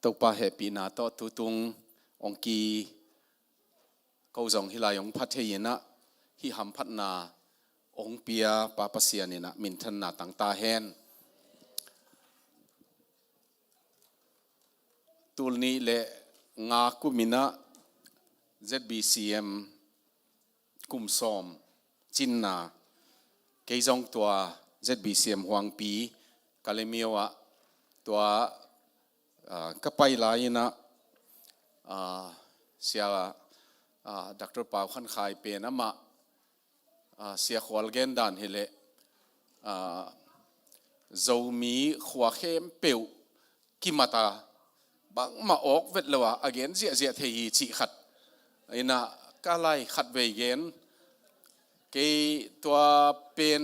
ตัวป้าเฮปีนาโตตุตุงองกีเขาจงฮิลายองพัทเยนะฮิฮัมพัฒนาองเปียปาปเสียนี่นะมินทันนาต่างตาเฮนตูลนี้เละงาคุมินะ ZBCM กุมซอมจินนาเกยจงตัว ZBCM หวังปีกาเลมีวะตัวก็ไปหลายนะเสียดักตอร์ปาวขันขายเป็นนะมาเสียขวลเกนดันเฮเลเจ้ามีขวาเข้มเปียวกิมาตาบางมาออกเวทเลวะอเกนเสียเทียจีขัดไอ้น่ะก็ไล่ขัดเวเกนเกยตัวเป็น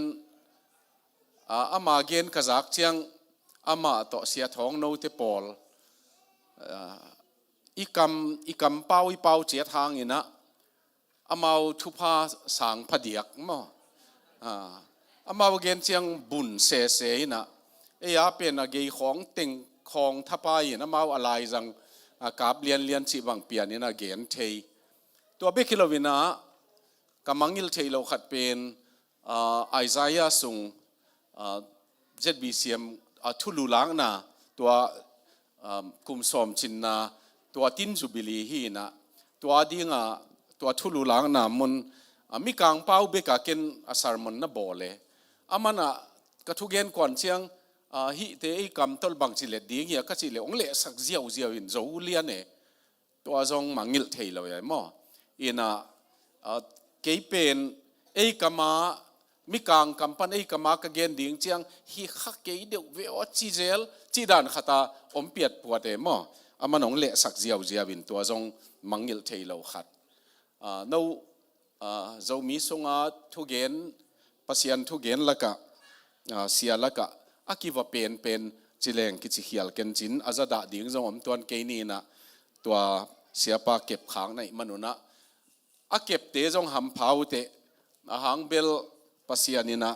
อามาเกนกระจักเชียงอามาต่อเสียท้องโนเตปอลอีกำเป้าเจียทางนี่นะอามาทุพาสังพเดียกมั้งอามาเกนเชียงบุญเสนะเอียเป็นเกยของติงของทัพายนะมาอะไรจังกับเลียนชีบังเปียนี่นะเกนเทตัวเบคิโลวินะกำมังยิลเทโลขัดเป็นไอซายาสุงZBCM ทุลุลังนะตัวกุมสอมชินนะตัวตินจุบิลีฮีนะตัวดิ้งตัวทุลุลังนะมันมีกางเป้าเบกาเกนอาสารมันนะบอเลยอามันกระทุเกนก่อนเชียงฮิเตไอกำต้นบางจิเลดิ้งเฮียก็จิเลองเละสักเจียวอินโจเลียนเนตัวจงมังยิลเทโลยัยมั้งอินะเกยเป็นไอกำมามีกางกำปันไอกำมากระเกนดิ้งเชียงฮิขักเกยเดียวเวอจีเจลจีดานขตาอมเปียดปวดเอมั้งอามันองเละสักเจียวอินตัวจงมังยิลเทโลขัดนู้เจ้ามีสงทุเกนปัสยันทุเกนละกะเสียละกะอากิวเป็นจิเลงกิจิเขียลเกนจินอาจจะด่าดิ้งจงอมตัวเกนี่นะตัวเสียปาเก็บค้างในมนุษย์นะอาเก็บเตจงหำเผาเตอาหางเบลปัสยันนี่นะ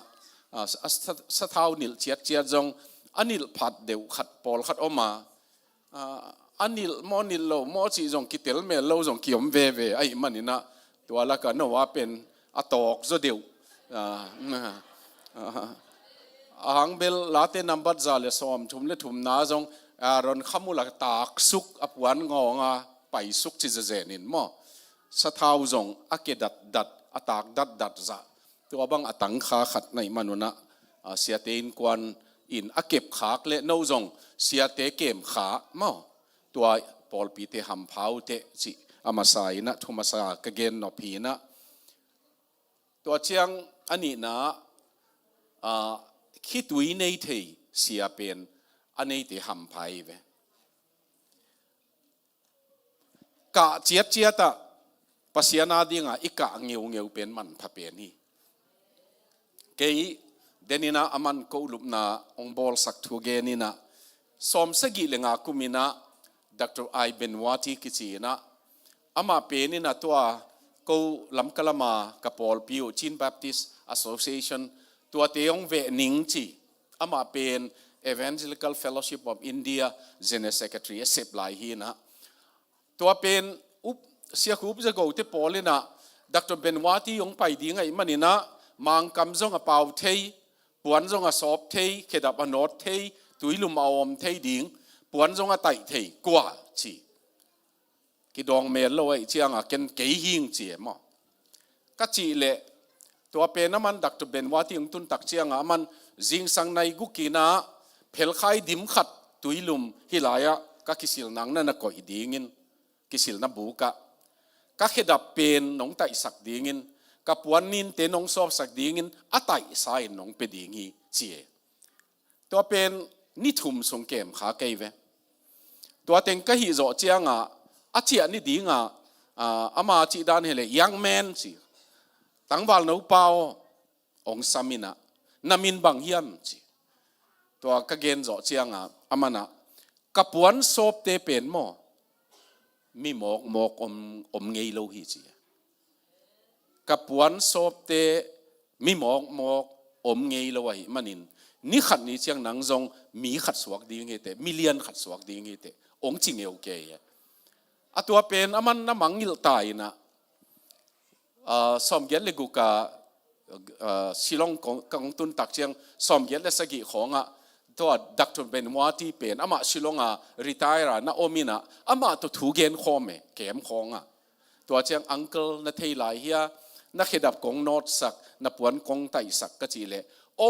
สะเท้านิลเจียดจงอันนิลผัดเดียวขัดปอลขัดออกมาอันนิลมอนิลโลมอจีจงกิเตลเมลโลจงกิอมเวไอมันนี่นะตัวละกันว่าเป็นอตอกจะเดียวหางเบลลาเตนัมบัดซาเลสอมทุมเลทุมนาจงรอนขมุลักตากสุกอปวันงองไปสุกจิเจนินมอสะเท้าจงอเกดัดอตากดัดจะตัวบังอตังขาขัดในมนุนะเสียเตนกวนอินอเก็บขากเลโนจงเสียเตเกมขามอตัวปอลปีเตหำเผาเตจิอามาสายนะทุมาสากเกนนอพีนะตัวเชียงอันนี้นะคิดวินัยเทเสียเป็นอันนี้เตหำไพ่เวกะเจียตะปัสยานาดิงอีกะเงียวเป็นมันพะเปียนี่เกยเดนินะอามันกูลุบนาองบอลสักทุเกนินะสมสกิเลงาคุมินะดร.ไอเบนวาติกิจีนะอามาเป็นนี่นะตัวกูลำกลมากับปอลพิวจินแบปติสแอสโซเชชันตัวเตียงเวนิงจีอามาเป็น Evangelical Fellowship of India General Secretary เสพหลายฮีนะตัวเป็นเสียคูบจะกูที่ปอลนะดร.เบนวาติยงไปดีไงมันนี่นะมังกำจงกับเป่าเทยปวนจงกับสอบเทยเขดับอนอดเทยตุยลุมเอาอมเทยดิ่งปวนจงกับไตเทยกว่าจีกิดองเมลโลไอเชียงเกนเกยหิงเจียมก็จีเละตัวเป็นน้ำมันดักตัวเป็นว่าที่ยงตุนตักเชียงมันจิงสังในกุกินะเพลไข่ดิมขัดตุยลุมฮิลายะก็กิสิลนังนั่นก็อีดิ่งินกิสิลนับบุกะก็เขดับเป็นน้องไตสักดิ่งินกับวันนินเตน้องสอบสักดิ่งินอัตไตสายน้องเป็นดิ่งีเจียตัวเป็นนิทุมสงเกมขาเกยเวตัวเต็งก็ฮิโจเจียงอาเจียนี่ดีงอามาจีดานเฮเลยังแมนสิตั้งวันนูเปาองสามินะนามินบางเฮียนสิตัวกะเกนโจเจียงอามานะกับวันสอบเตเป็นโมมีหมอกอมเงยโลหิจีกับวันสอบเตมีหมอกอมเงยโลหิมันิน นี่ขัดนี่เชียงหนังจงมีขัดสวกดีเงี้ยแต่มิเลียนขัดสวกดีเงี้ยแต่องค์จริงเอวเกยอะตัวเป็นอามันน้ำมังยิลตายนะสมเกียรติเลกุกาศิลองของตุนตักเชียงสมเกียรติเลสกิของอ่ะตัวดักตุนเป็นวัวที่เป็นอามาศิลองอ่ะรีทายร์นะโอมินะอามาตัวถูเกนคอมเกมของอ่ะตัวเชียงอังเกิลนัทเทลายเฮียนักเขดับกงโนดสักนับปวนกงไตสักก็จีเลโอ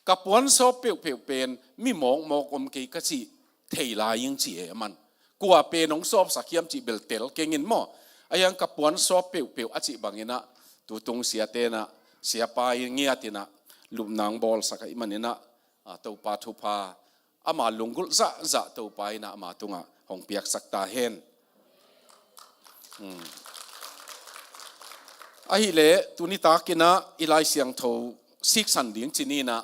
กับปวนโซเปียวเปียวเป็นมีหมองอมกีก็จีเทลายยังจีมันกัวเป็นน้องซอบสักยามจีเบลเตลเก่งเงินหม้อไอ้ยังกับปวนโซเปียวอาจีบางเงินะตัวตรงเสียเตนะเสียไปเงียตินะลุมนางบอลสักอิมันเนะตัวปาทุพาอามาลงกุลจะตัวไปนะอามาตุงะหงเปียกสักตาเฮนไอ้เล่ตุนิตากินะอีไลเสียงโทซิกสันดิ้งจีนีนะ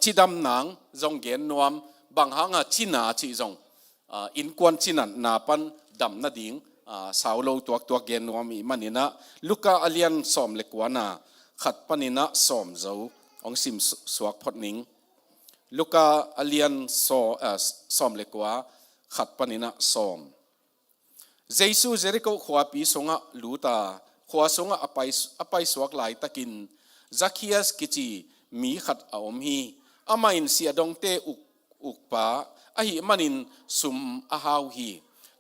จีดำหนังจงเกนนวมบางหางจีนาจีจงอินกวนจีนันนาปันดำนาดิ้งสาวโลตัวเกนนวมอีมันนี่นะลูกาอเลียนสอมเล็กวานาขัดปนินะสอมเจ้าองซิมสวกพอดนิงลูกาอเลียนสอมเล็กวาขัดปนินะสอมเจสูเจริโกขวาปีสงะลูตาขวาสงะอภัยสวกหลายตะกินซักคียัสกิจีมีขัดอมฮีอามาอินเสียดงเตอุกปาอหิมันินสุมอาฮาวฮี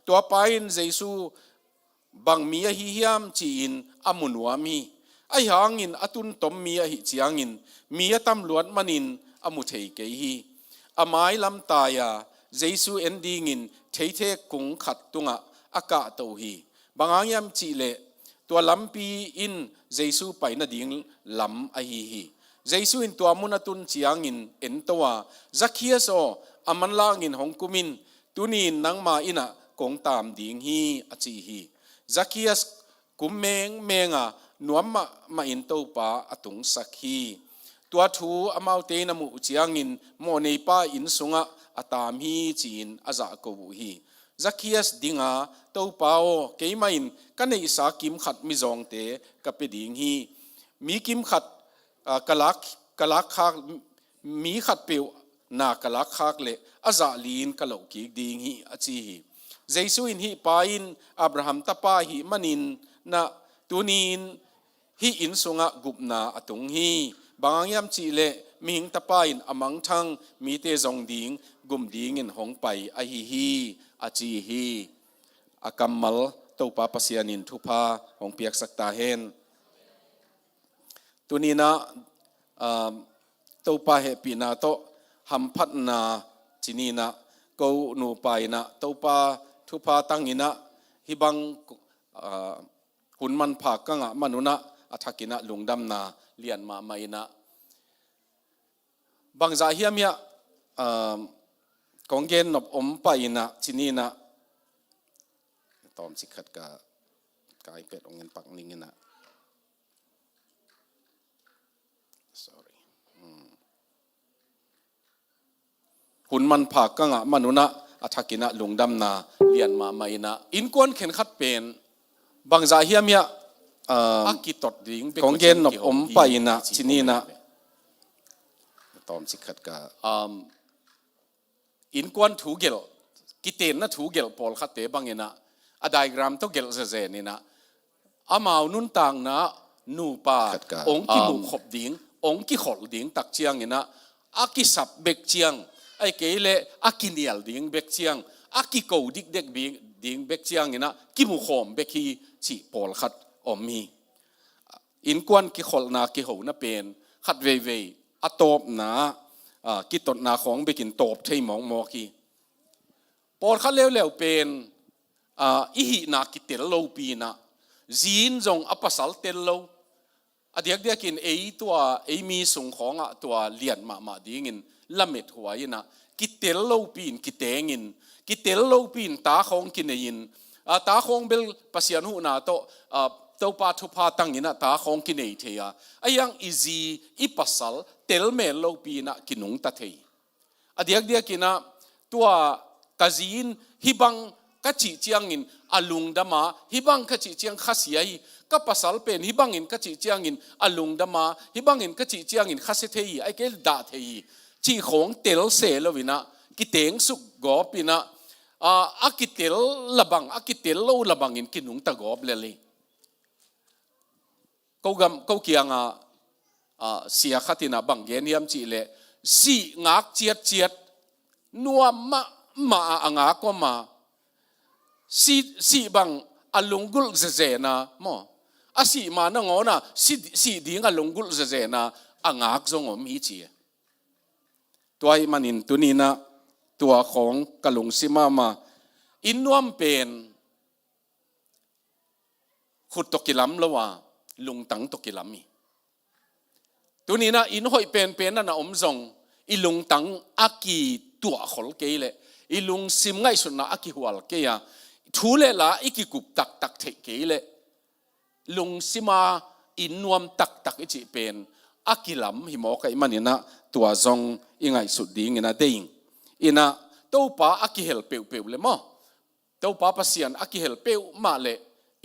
ตัวไปอินเจสูบังมีอหิยามจีอินอามุนวามีไอหางอินอตุนตมมีอหิจียงอินมีอตำลวดมันินอามุเทเกฮีอาไม้ลำตายาเจสูเอ็นดีงินเทเทกุงขัดตุงะอากาศตัวฮีบางอย่างจีเลตัวลำปีอินเจสูไปนาดิ่งลำอหิฮีเจสูอินตัวมุนตุนจียงอินเอ็นตัวซักเคียโซอามันลางินหงกุมินตุนีนนังมาอินะกงตามดิ่งฮีอจีฮีซักเคียสกุมเมงนวมมาอินตัวปาอตุงสักฮีตัวทูอามาเตนมุจียงอินโมเนปาอินสุงะอตามฮีจีนอาจากกูฮีซักเคียสดิงาตัวเปาเกยมาอินกันในสากิมขัดมิจงเตกับไปดิ่งฮีมีกิมขัดกลักขากมีขัดเปียวนากลักขากเลอาจาลีนกะโลกีดิ่งฮีอจีฮีเจสุอินฮีปาอินอับราฮัมตาปาฮีมันินนะตุนินฮีอินสุงะกุบนาอตุงฮีบางยามจีเลมิงตาปาอินอมังทังมีเตจงดิ่งกุมดิ่งอินหงไปอฮีอจีฮีอากัมมัลตัวปาปัสยานินทุพาหงเปียกสักตาเฮนตัวนี้นะตัวปาเหปีนาโตหัมพัดนาจีนีนะกูนูไปนะตัวปาทุพาตั้งอินะฮิบังหุ่นมันผักกังะมนุนะอัฐกินะลุงดำนาเลียนมาไม่นะบางใจเฮียมีกองเกนนบอมไปนะจีนีนะตอมสิขัดกายเป็ดองเงินปักนิ่งนะ sorry หุ่นมันผักกังะมนุนะอัฐกินะลุงดำนาเลียนมาไม่นะอินกวนเข็นขัดเป็นบางใจเฮียมีอากิตดดิ่งของเกนนบอมไปนะจีนีนะตอมสิขัดกาอินกวนถูเกลกิเตนนะถูเกลพอลขัดเตบังเงินะอะไดกรัมต้องเกลเซนี่นะอามานุนต่างนะนูปาองกิมุขบดิ่งองกิขอลดิ่งตักเชียงนี่นะอากิสับเบกเชียงไอเกเลอากิเนียลดิ่งเบกเชียงอากิโกดิกเด็กดิ่งเบกเชียงนี่นะกิมุขอมเบกีชีพอลขัดอมีอินกวนกิขอลนากิโหนะเป็นขัดเวอตบนะกิตตนาของเบกินตบเทมองมอกีพอลขัดเร็วเป็นอิหินากิเตลโลปีนะจีนจงอปัสสัลเตลโลอเดียกกินตัวมีส่งของตัวเลียนมาดีงินละเม็ดหัวยินะกิเตลโลปีนกิเตงินกิเตลโลปีนตาของกินยินตาของเบลปัสยานุนาโตตัวปาทุพาตั้งยินะตาของกินเทียไอยังอีซีอีปัสสัลเตลเมลโลปีนะกินุงตะเทียอเดียกกินะตัวกาจีนฮิบัง ka chi chiang in alung dama hibang ka chi chiang khasia hi ka pasal pen hibang in ka chi chiang in alung dama hibang in ka chi chiang in khase thei ai ke da thei chi khong tel se lovina ki teng suk gopina akitel labang akitel lo labang in kinung ta gop leli ko kianga sia khatina bang gen yam chi le si ngak chiat nuam ma anga ko ma si bang alungul ze na mo asi ma na ngona si ding alungul ze na angak zong om hi chi toy manin tunina tuaของกะลุงซิมามาอินนวมเป็นขุดตกิลัมละว่าลุงตังตกิลัมมีตัวนี้นะอินหอยเป็นนั่นนะอมจงอีลุงตังอากีตัวขอลเกยเลยอีลุงซิมไงสุดนะอากีหัวลเกยทูเลละอีกีกุบตักเทเกยเลยลุงซิมาอินนวมตักอีจีเป็นอากีลัมหิมอกไอมันนี่นะตัวจงยังไงสุดดีงี้นะเด้งอินะตัวป้าอากิเฮลเปียวเลยมั้งตัวป้าพัศยันอากิเฮลเปียวมาเลย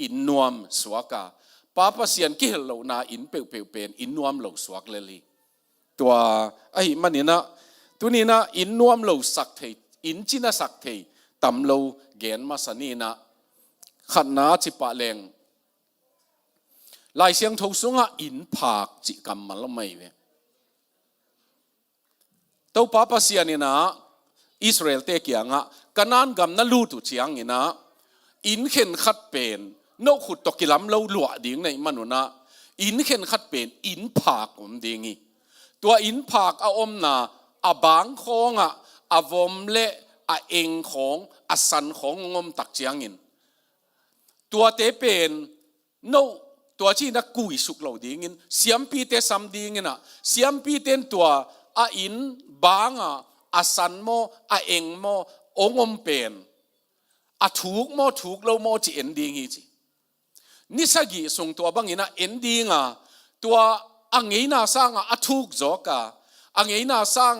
อินนวมสวากาป้าพัศยันกิเฮลเหล่านาอินเปียวเป็นอินนวมเหล่าสวากเลยตัวไอ้มันนี่นะตัวนี้นะอินนวมเหล่าสักเทอินจินะสักเทตำเหล่าเกณฑ์มาสนีนะขันนาจิปะเลงลายเสียงทูสุงะอินผากจิกรรมมันละไม่เว้ตัวป้าพัศยันนี่นะอิสราเอลเตะกี่ยงะกันนั้นกำนัลลูตุเชียงนี่นะอินเข็นขัดเป็นนกขุดตกิลัมเราหลวดิ่งในมนุษย์นะอินเข็นขัดเป็นอินผากอมดิ่งตัวอินผากอาอมนาอาบางของอาวมเละอาเองของอาสันของงมตักเชียงอินตัวเตเป็นนกตัวที่นักกุยสุกเราดิ่งอินเสียมปีเตซัมดิ่งอินเสียมปีเตนตัวอาอินบางอาสันโมอาเองโมองอมเป็นอาถูกโมถูกเราโมจีเอ็นดีงี้จีนิสกิส่งตัวบางอย่างนะเอ็นดีงะตัวอังเงินาสร้างอาถูกจอกะอังเงินาสร้าง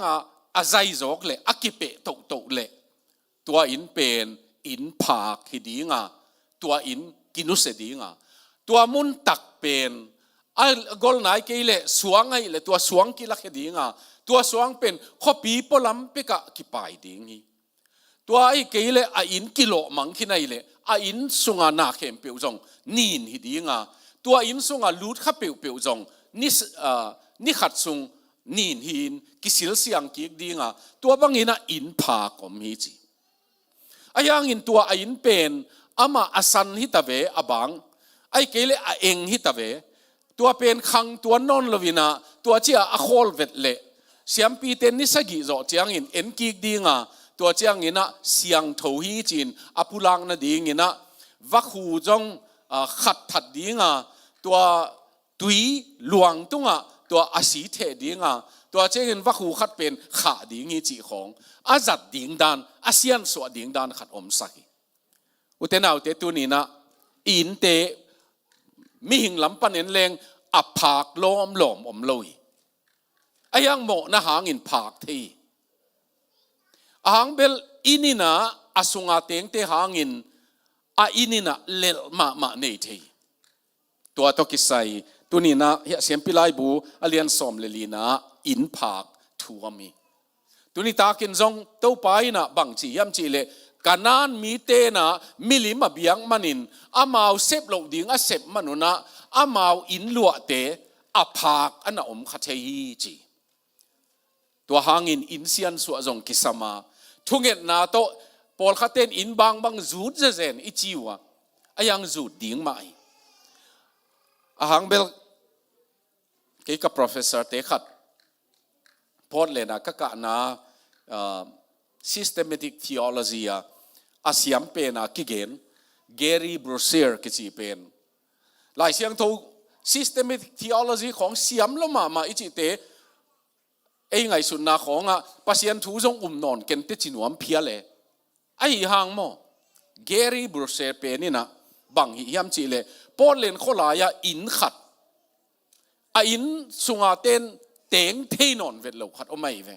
อาใจจอกเลยอากิเปะโตเลยตัวอินเป็นอินผากฮิดีงะตัวอินกินุเสดีงะตัวมุนตักเป็นกอลนายเกยเลสวงไงเลยตัวสวงกิลักฮิดีงะตัวสวงเป็นข้อปีปลัมเปกะกิปายดิ่งฮีตัวไอ้เกยเลอินกิโลมังขี้ไหนเลยอินสุงานาเข้มเปียวจงนีนฮิดิ่งะตัวอินสุงาลูดข้าเปียวจงนิขัดสุงนีนหินกิสิลเสียงกิกดิ่งะตัวบางอินะอินผากอมฮีจีไอ้ยังอินตัวอินเป็นอามาอสันฮิตาเวอบังไอ้เกยเลเองฮิตาเวตัวเป็นคังตัวนนลวินาตัวเจ้าอโคลเวตเลเสียงปีเตนนิสกิโจเจียงอินเอ็นกิกดิ่งะตัวเจียงอินะเสียงทูฮีจินอปุลังนาดิ่งอินะวักหูจงขัดถัดดิ่งะตัวตุยหลวงตุงะตัวอาศีเทดิ่งะตัวเจียงอินวักหูขัดเป็นขาดิ่งฮีจีของอาจัดดิ่งดานอาเซียนสวดดิ่งดานขัดอมสักอุเทนเอาเตตัวนี้นะอินเตมีหิงลำปันเอ็นเลงอับผากล้อมหลอมอมลอยไอ้ยังโมนะหางอินผากที่หางเบลอินินะอาสุงอาเตงเตหางอินอินินะเลลมาเนทีตัวตกิไซตัวนี้นะเฮียเสียมพิไลบูอเลียนสอมเลลีนะอินผากทัวมีตัวนี้ตากินจงเต้าไปนะบังจียำจีเลกันนั้นมีเตนะมิลิมาเบียงมันินอามาเอาเซฟโลดิ่งอาเซฟมนุนะอามาเอาอินลัวเตอาผากอันน่ะอมขัดเฮีจีตัวหางอินเซียนสวจงกิสมาทุกเงินนาโตปอลขัดเตนอินบางจูดเจนอิจิวะอายังจูดดิ่งมาหางเบลเกี่ยวกับ professor เตขัดพอดเลยนะก็กะนา systematic theology อาเซียมเป็นนะกิเกน Gary Brosier กิจิเป็นหลายเสียงทู systematic theology ของเสียมละมาอิจิเตไอ้ไงสุดนาของปัสยันทูจงนอนเกันติจินวมเพียเลยไอ้หางโม Gary Brosier เป็นนี่นะบังหิยามจีเลยปอดเลนข้อลายอินขัดอินสุงาเตนเต็งเทนอนเวทเราขัดเอาไม่เว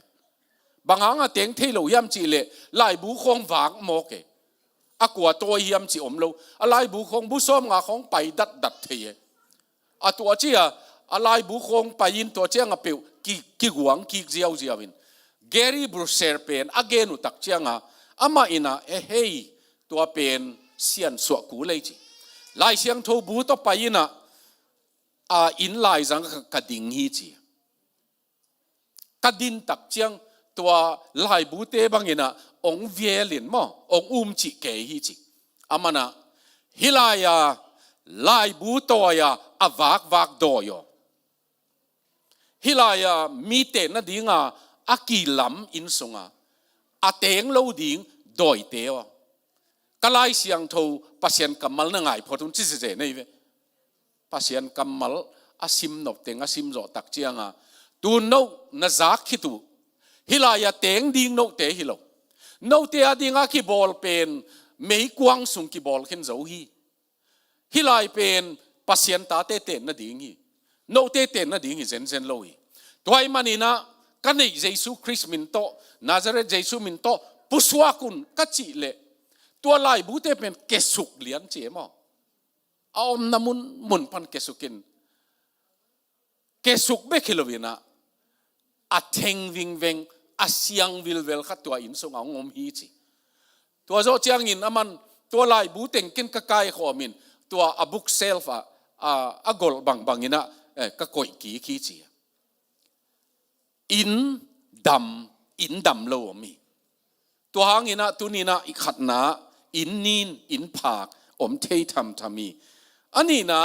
บางครั้งเต็งเทเราย่ำจีเลยไล่บุคงฝากโมเก กัวตัวเฮียมจีอมโลอะไรบุคงบุษมงาของไปดัดเทียตัวเจียอะไรบุคงไปยินตัวเจียงเปียวกี่หวงกี่เจียววินแกรี่บรูเซอร์เป็นเกนุตักเจียงอามาอินะเฮ้ยตัวเป็นเสียนสวกูเลยจีลายเสียงทูบูต่อไปยินะอินลายจังกระดิ่งฮีจีกระดิ่งตักเจียงตัวลายบูเตบังยินะองเวียลินมั้งองจีเกฮีจีอามานะฮิลายาลายบูตัวยาวักดอยฮิลายามีเตนดิ่งกีลำอินสงเตงโลดิ่งดอยเตวกลายเสียงทูปัสยันกัมมัลนั่งไงพอทุนจิเจนี่เวปัสยันกัมมัลซิมนบเตงซิมโจตักเจียงตูนโนนาจักขิตุฮิลายาเตงดิ่งโนเตฮิโลโนเตอดิ่งกีบอลเป็นไม่กว้างสุงกีบอลขึ้นเจ้าฮิลายเป็นปัสยันตาเตเตนนั่นดิ่งโนเตเตนนั่นดิ่งเซนโลยตัวไอ้มันนี่นะกันในเยซูคริสต์มินโตนาซาเรตเยซูมินโตปุสวากุนกัจจิเลตัวลายบูเตเป็นเกสุกเลียนเจมเอาน้ำมุนพันเกสุกินเกสุกเบคิโลวินะเทงวิงเวงเสียงวิลเวลขัดตัวอินสงเอางมฮีจีตัวโจเจียงอินมันตัวลายบูเต็งกินกะไก่ขอมินตัวบุกเซลฟ์กอลบางอินะกะกอยกีขี้จีอินดำโลมีตัวหางอินะตัวนี้นะอีขัดนะอินนีนอินผากเทยทำมีอันนี้นะ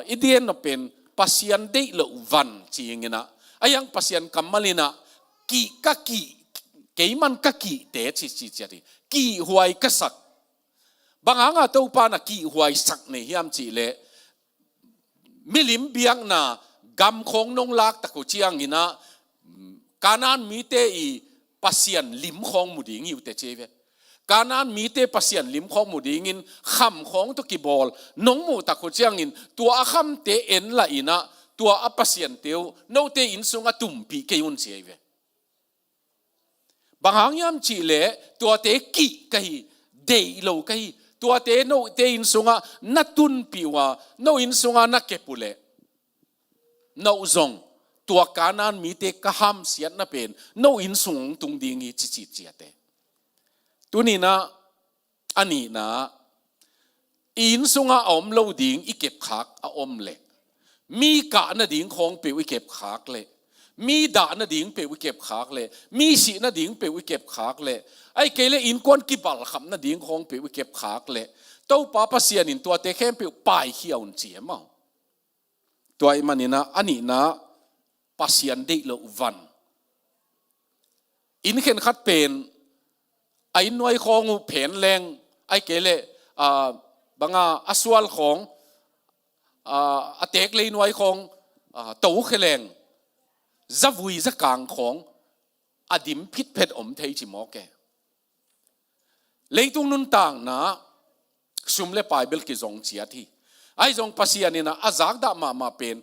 อีเดียนเป็นปัสยันได้เลวันจริงนะไอ้ยังปัสยันกัมมาลินะกี่เกี่ยมันกี่เตะชิจริกี่หวยกษักบางครั้งตัวปานะกี่หวยสักในยามจีเลมิลิมเบียงนะกำคงนงลักตะกุเชียงอินะการนั้นมีเตอีปัสยันลิมของมุดิงอยู่แต่เจเวการนั้นมีเตปัสยันลิมของมุดิงินคำของตุกิบอลน้องมูตะกุเชียงอินตัวคำเตเอ็นละอินะตัวปัสยันเตียวโนเตอินสุงตุ่มปีเกยุนเจเวบางครั้งยามจีเลตัวเตกิกะฮีเดยโลกะฮีตัวเตโนเตอินสุงนัดตุนปีวะโนอินสุงนักเก็บปุเลโนซงตัวการนั้นมีเตกห้ามเสียนนับเป็นโนอินสุงตุงดิ่งจิเจเตตัวนี้นะอันนี้นะอินสุงอมโลดิ่งอีเก็บขากอมเละมีกะนาดิ่งของเปวิเก็บขากเลยมีด่านาดิ่งเปวิเก็บขากเลยมีสีนาดิ่งเปวิเก็บขากเลยไอ้เกลอินกวนกิบัลคำนาดิ่งของเปวิเก็บขากเลยตัวป้าปัสยานินตัวเตเข้มเปวปลายเขียวเจียมตัวไอ้มันนี่นะอันนี้นะปัสยันได้เลวันอินเข็นขัดเป็นไอ้หน่วยของแผนแรงไอ้เกลบางสวลของเตกเลยหน่วยของตู้เขลงจะวุยจะกลางของดิมพิษเพชรเทยจิมอแกเลยตรงนู้นต่างนะซุ่มเล่ไปเบลกิจงเสียที่ไอ้จงปัสยานี่นะจากดามาเป็น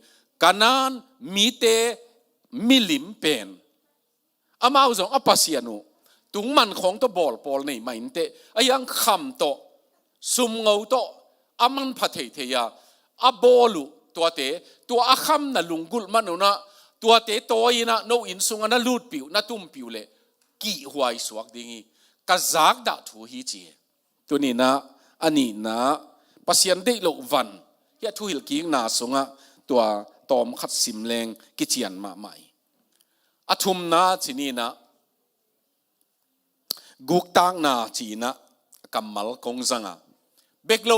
การนั้นมีเตมิลิมเป็นมาเอาจงปัสยานุตุงมันของตัวบอลนี่ไม่เตไอ้ยังคำโตซุ่มเงาโตมันพัทเทียบอลูตัวเตตัวคำน่ะลุงกุลมันนะตัวเตตัวอินะโนอินสุงนะลูดปิวนะตุ้มปิวเลยกี่หวยสวกดิ่งกะจากดาทูฮีจีตัวนี้นะอันนี้นะปัสยันได้โลวันยะทุหิลกิงนาสงะตัวตอมขัดสิมแรงกิจยันมาใหม่ทุมนาจีนี่นะกุกตังนาจีนะกัมมัลกงจังะเบกโล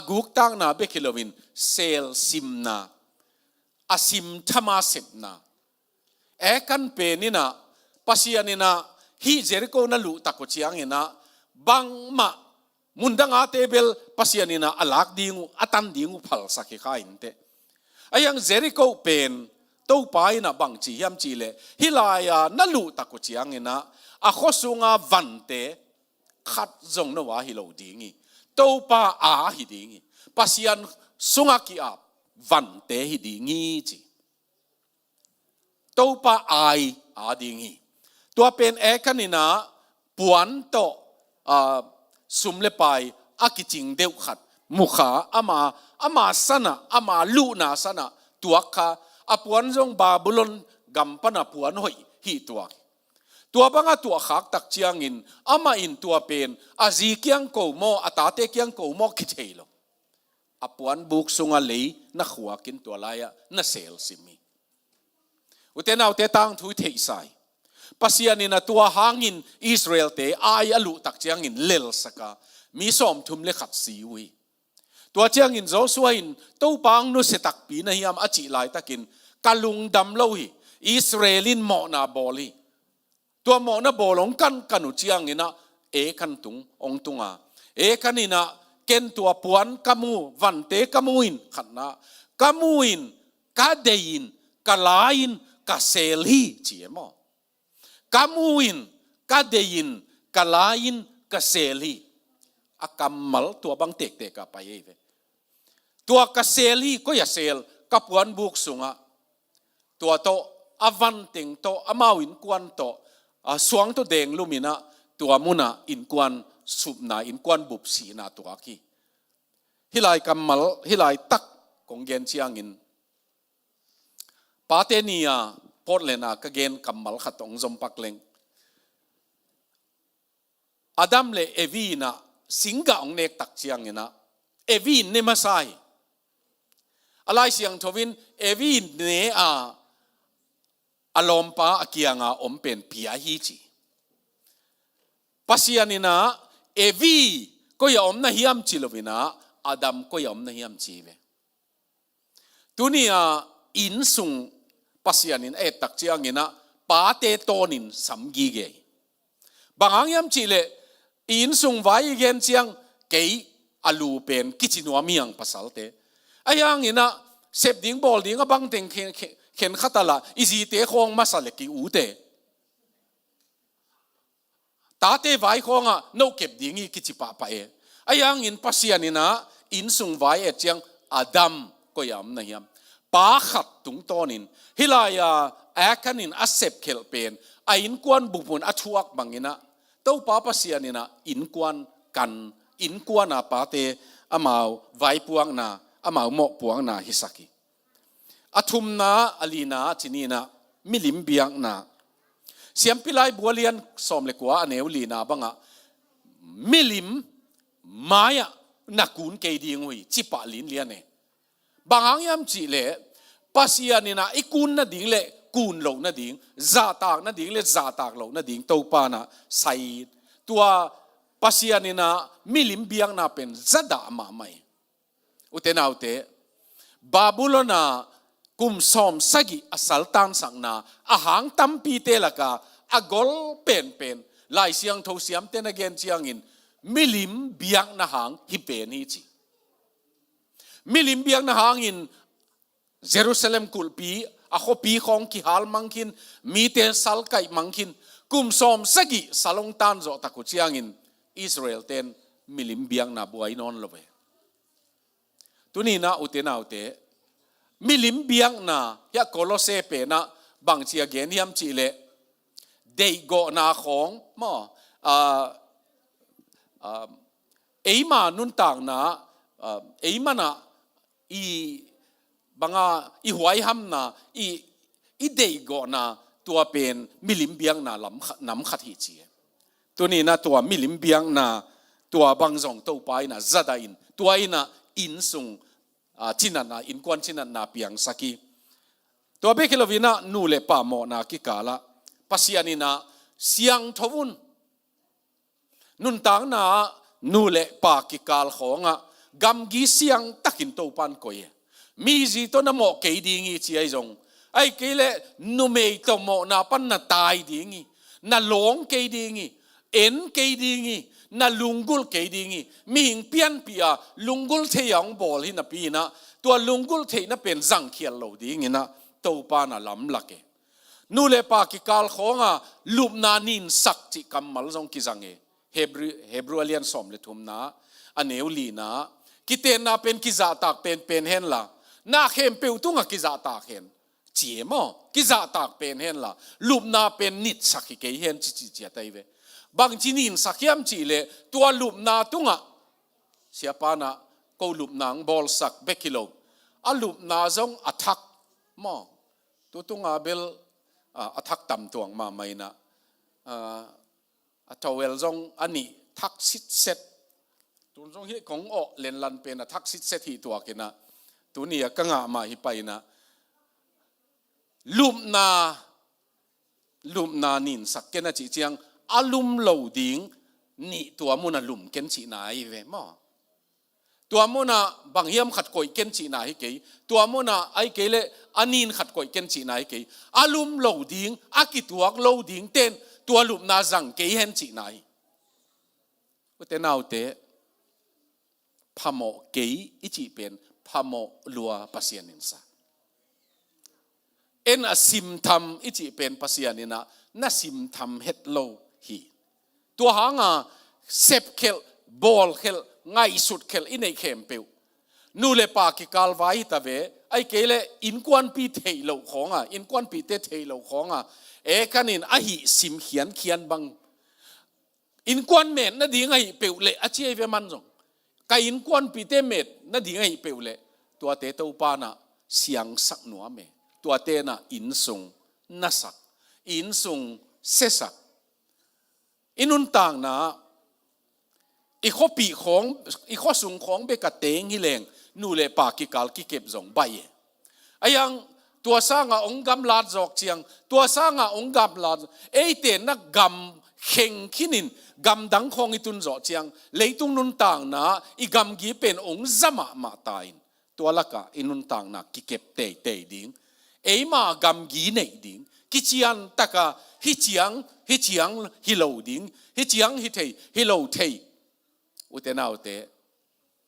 กุกตังนาเบกิโลวินเซลซิมนาซิมธรรมาเสพนากันเป็นนี่นะปัสยานี่นะฮีเจริโกนั่นลุตะกุเชียงนี่นะบางมามุนดังอาเตเบลปัสยานี่นะลักดิ่งตันดิ่งพัลสักข้าอินเตไอ้ยังเจริโกเป็นตัวไปนะบางจียามจีเลฮิลายานั่นลุตะกุเชียงนี่นะข้อสุงาวันเตขัดจงนว่าฮิโลดิ่งตัวป้าฮิดิ่งปัสยานสุงากีอาวันเตฮิดิ่งจีตัวป้าดิ่งตัวเป็นกันนี่นะปวนโต สุมเลไปอากิจิงเดวขัดมุขาอามาสนะอามาลูนาสนะตัวข้าอปวนจงบาบุลนกัมปนาปวนหอยฮีตัวบังอาตัวขักตักเจียงอินอามาอินตัวเป็นอาจีเกียงโกโมอาตาเตเกียงโกโมคิดเฮลอปวนบุกสุงาเลยนักหัวกินตัวลายนัเซลซิมีอุเทนเอาเตตังทุยเทใส่ปัสยานินตัวหางอินอิสราเอลเตอายอลุตักเจียงอินเลลสกามีสอมทุมเลขัดสีวิตัวเจียงอินโจสวยอินตู้ปังนุสตักปีนะฮิยามอจิไลตักินกาลุงดำโลหิอิสราเอลินหมอนาบอลีตัวหมอนาบอลงกันอุเจียงอินะกันตุงองตุงเอกันอินะเกนตัวปวนกามูวันเตกามูอินขันนะกามูอินกาเดยินกาลาอินกาเซลีเจียมอกามูอินกาเดยินกาลาอินกาเซลีอากำมัลตัวบังเตกกับไปเอตัวกาเซลีก็อย่าเซลกับปวนบุกสุงะตัวโตอวันติงโตอามาวินกวนโตสวงโตเดงลุมินะตัวมุนะอินกวนสุบนาอินกวนบุบสีนาตัวกีฮิไลกำมัลฮิไลตักกงเกนเชียงอินปาเตนียพอดเลนากเกนกำมัลขัดองจมปักเลงอดัมเลเอวีนะสิงกะองเนกตักเชียงอินะเอวีนเนมาไซอะไรเสียงทวินเอวีนเนอารมณ์ปาอกียงอมเป็นพิอาฮีจีปัสยานินะเอวีก็ยอมนะฮิยมจิลวินะอาดัมก็ยอมนะฮิยมจีเวตุนีอินสุงปัสยานินตักเจียงอินะปาเตโตนินสัมกีเกบางฮิยมจิเลอินสุงไว้เกนเจียงเกยอาลูเป็นกิจินัวมียงภาษาเตอายังอินะเสพดิ้งบอลดิ้งก็บังเต็งเข็นขัดตละอิจิเตคงมาสลักกิอูเตตาเตไว้คงโนเก็บดิ้งอีกิจิปะไปอายังอินปัสยานินะอินสุงไว้เจียงอาดัมก็ยามนะยามปาขัดตุงตอนินฮิลายากันอินอาเซบเคลเป็นอินกวนบุบุนอัชวกบังอินะเต้าป้าปัสยานินะอินกวนกันอินกวนปาเตอามาไว้ปวงนาอามาหมอกปวงนาฮิสักิอทุมนาอลีนาจินีนามิลิมเบียงนาเสียมพิไลบัวเลียนสอมเล็กว่าอเนวลีนาบังะมิลิมมายะนักกุนเกดีงวยจิปะลินเลียนเนบางยามจีเลปัสยานินาอีกุนนาดิ่งเลกุนโลนาดิ่งซาตากนาดิ่งเลซาตากโลนาดิ่งตัวปานาไซตัวปัสยานินามิลิมเบียงนาเป็นจัดามาไม่อุเทนาอุเตบาบูโลนากุมสอมสกิอสัลตันสังนาอาหางตัมปีเตลกาอากอลเป็นลายเสียงทเสียมเตนเกนเชียงอินมิลิมเบียงนาหางฮิเปนีจีมิลิมเบียงนาหางอินเยรูซาเล็มกุลปีอาโคปีของกิฮัลมังคินมีเตสัลไกมังคินกุมสอมสกิสลงตันโจตะกุเชียงอินอิสราเอลเตนมิลิมเบียงนาบวยนอนลเวตุนีนาอุเตนาอุเตมิลิมเบียงนายะโคโลเซเปนะบางเชียเกนยมจิเลเดโกนาของมอเอมานุนต่างนะเอมานะอีบางอีหวยหัมนะอีเดโกนาตัวเป็นมิลิมเบียงนาลำน้ำขัดหิจีตัวนี้นะตัวมิลิมเบียงนาตัวบางสองตัวไปนะจัดอินตัวอินะอินสุงจินันนาอินกวนจินันนาเปียงสักีตัวเบกิลวินะนูเลปาโมนากิกาละปัสยานินะเสียงทวุนนุนต่างนานูเลปากิกาลของกัมกีเสียงตักินโตปันโกยมีจีตัวนโมเกยดีงี้ชีไอจงไอเกเลนูเมย์ตัวโมนาปันนาตายดีงี้นาหลงเกยดีงี้เอ็นเกยดีงี้นาลุงกุลเกยดีงี้มีหิงเปียนปีอาลุงกุลเทียงบอลหินาปีนะตัวลุงกุลเทียนเป็นจังเขียนโลดีงี้นะโตปานาลำลักเกนูเลปากิกาลของลูบนานินสักจิกัมมัลจงกิจังเฮบรูเลียนสอมเลทุมนาอันเอวลีนากิเตนาเป็นกิจาตากเป็นเห็นละนาเข้มเปิวตุงกิจาตากเห็นเจียมอกิจาตากเป็นเห็นละลูบนาเป็นนิดสักกิเกเห็นจิเจียไตเว บางจีนินสักยามจีเลตัวลุมนาตุงะเสียปานะกูลุมนางบอลสักเบกิโลอาลุมนาจงอัทักมอตัวตุงะเบลอัทักต่ำตัวมาไม่นะทาวเวลจงอันนี้ทักซิดเซตตัวจงที่ของอเลนลันเป็นทักซิดเซตที่ตัวกินะตัวนี้ก็งามาฮิไปนะลุมนานินสักเกนะจีเจียงอาลุมโลดิงนี่ตัวมุนะลุมเกนจีนายเวมอตัวมุนะบางเฮียมขัดก่อยเกนจีนายเกยตัวมุนะไอเกเลอานินขัดก่อยเกนจีนายเกยอาลุมโลดิงอากิตัวโลดิงเต้นตัวลุมนาจังเกยเห็นจีนายอุเตนเอาเตพามอเกยอิจิเป็นพามอลัวปัสยานินซาเอ็นอาซิมทำอิจิเป็นปัสยานินะน่าซิมทำเฮ็ดโลฮีตัวหางาเซฟเคลบอลเคลง่ายสุดเคลอินในเข้มเปียวนูเลปากิกาลไว้ตาเวไอเกเลอินกวนปีเทโลของอินกวนปีเทโลของเอกันินอหิซิมเขียนบังอินกวนเม็ดนั่นดีไงเปียวเลอเจียเวมันจงกอินกวนปีเตเม็ดนั่นดีไงเปียวเลตัวเตตัวปานะเสียงสักหนัวเมตัวเตนะอินซุงนัสักอินซุงเสสักอินุนต่างนะอีข้อปีของอีข้อสูงของเบกเตงฮิเลงนูเลปากิกาลกิเก็บจงใบไอยังตัวสร้างองค์กำลาดจอกเจียงตัวสร้างองค์กำลาดเอเตนักกำเข่งขินินกำดังของอีตุนจอกเจียงเลยตุงนุนต่างนะอีกำกีเป็นองค์จามะมาตายตัวละกะอินุนต่างนะกิเก็บเตดิ้งเอมากำกีเนดิ้งกิจยันตะกะฮิเจียงฮิโลดิ้งฮิเจียงฮิโลเทอุเตนาอุเต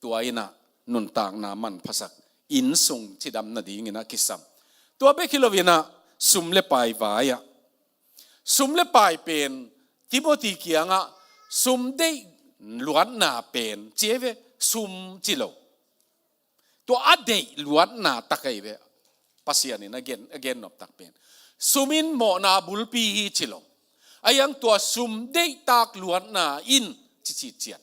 ตัวอินะนุนต่างนามันภาษาอินซุงที่ดำนาดีงินะกิสัมตัวเบคิโลวินะสุมเลปายวายสุมเลปายเป็นทิโมธีเกียงสุมได้ล้วนนาเป็นเจเวสุมจิโลตัวอดีล้วนนาตะไคเวปัสยานินะagainนบตักเป็นสุมินโมนาบุลปีฮิจิโลอายังตัวสุมได้ตักล้วนนาอินจิจิเจีย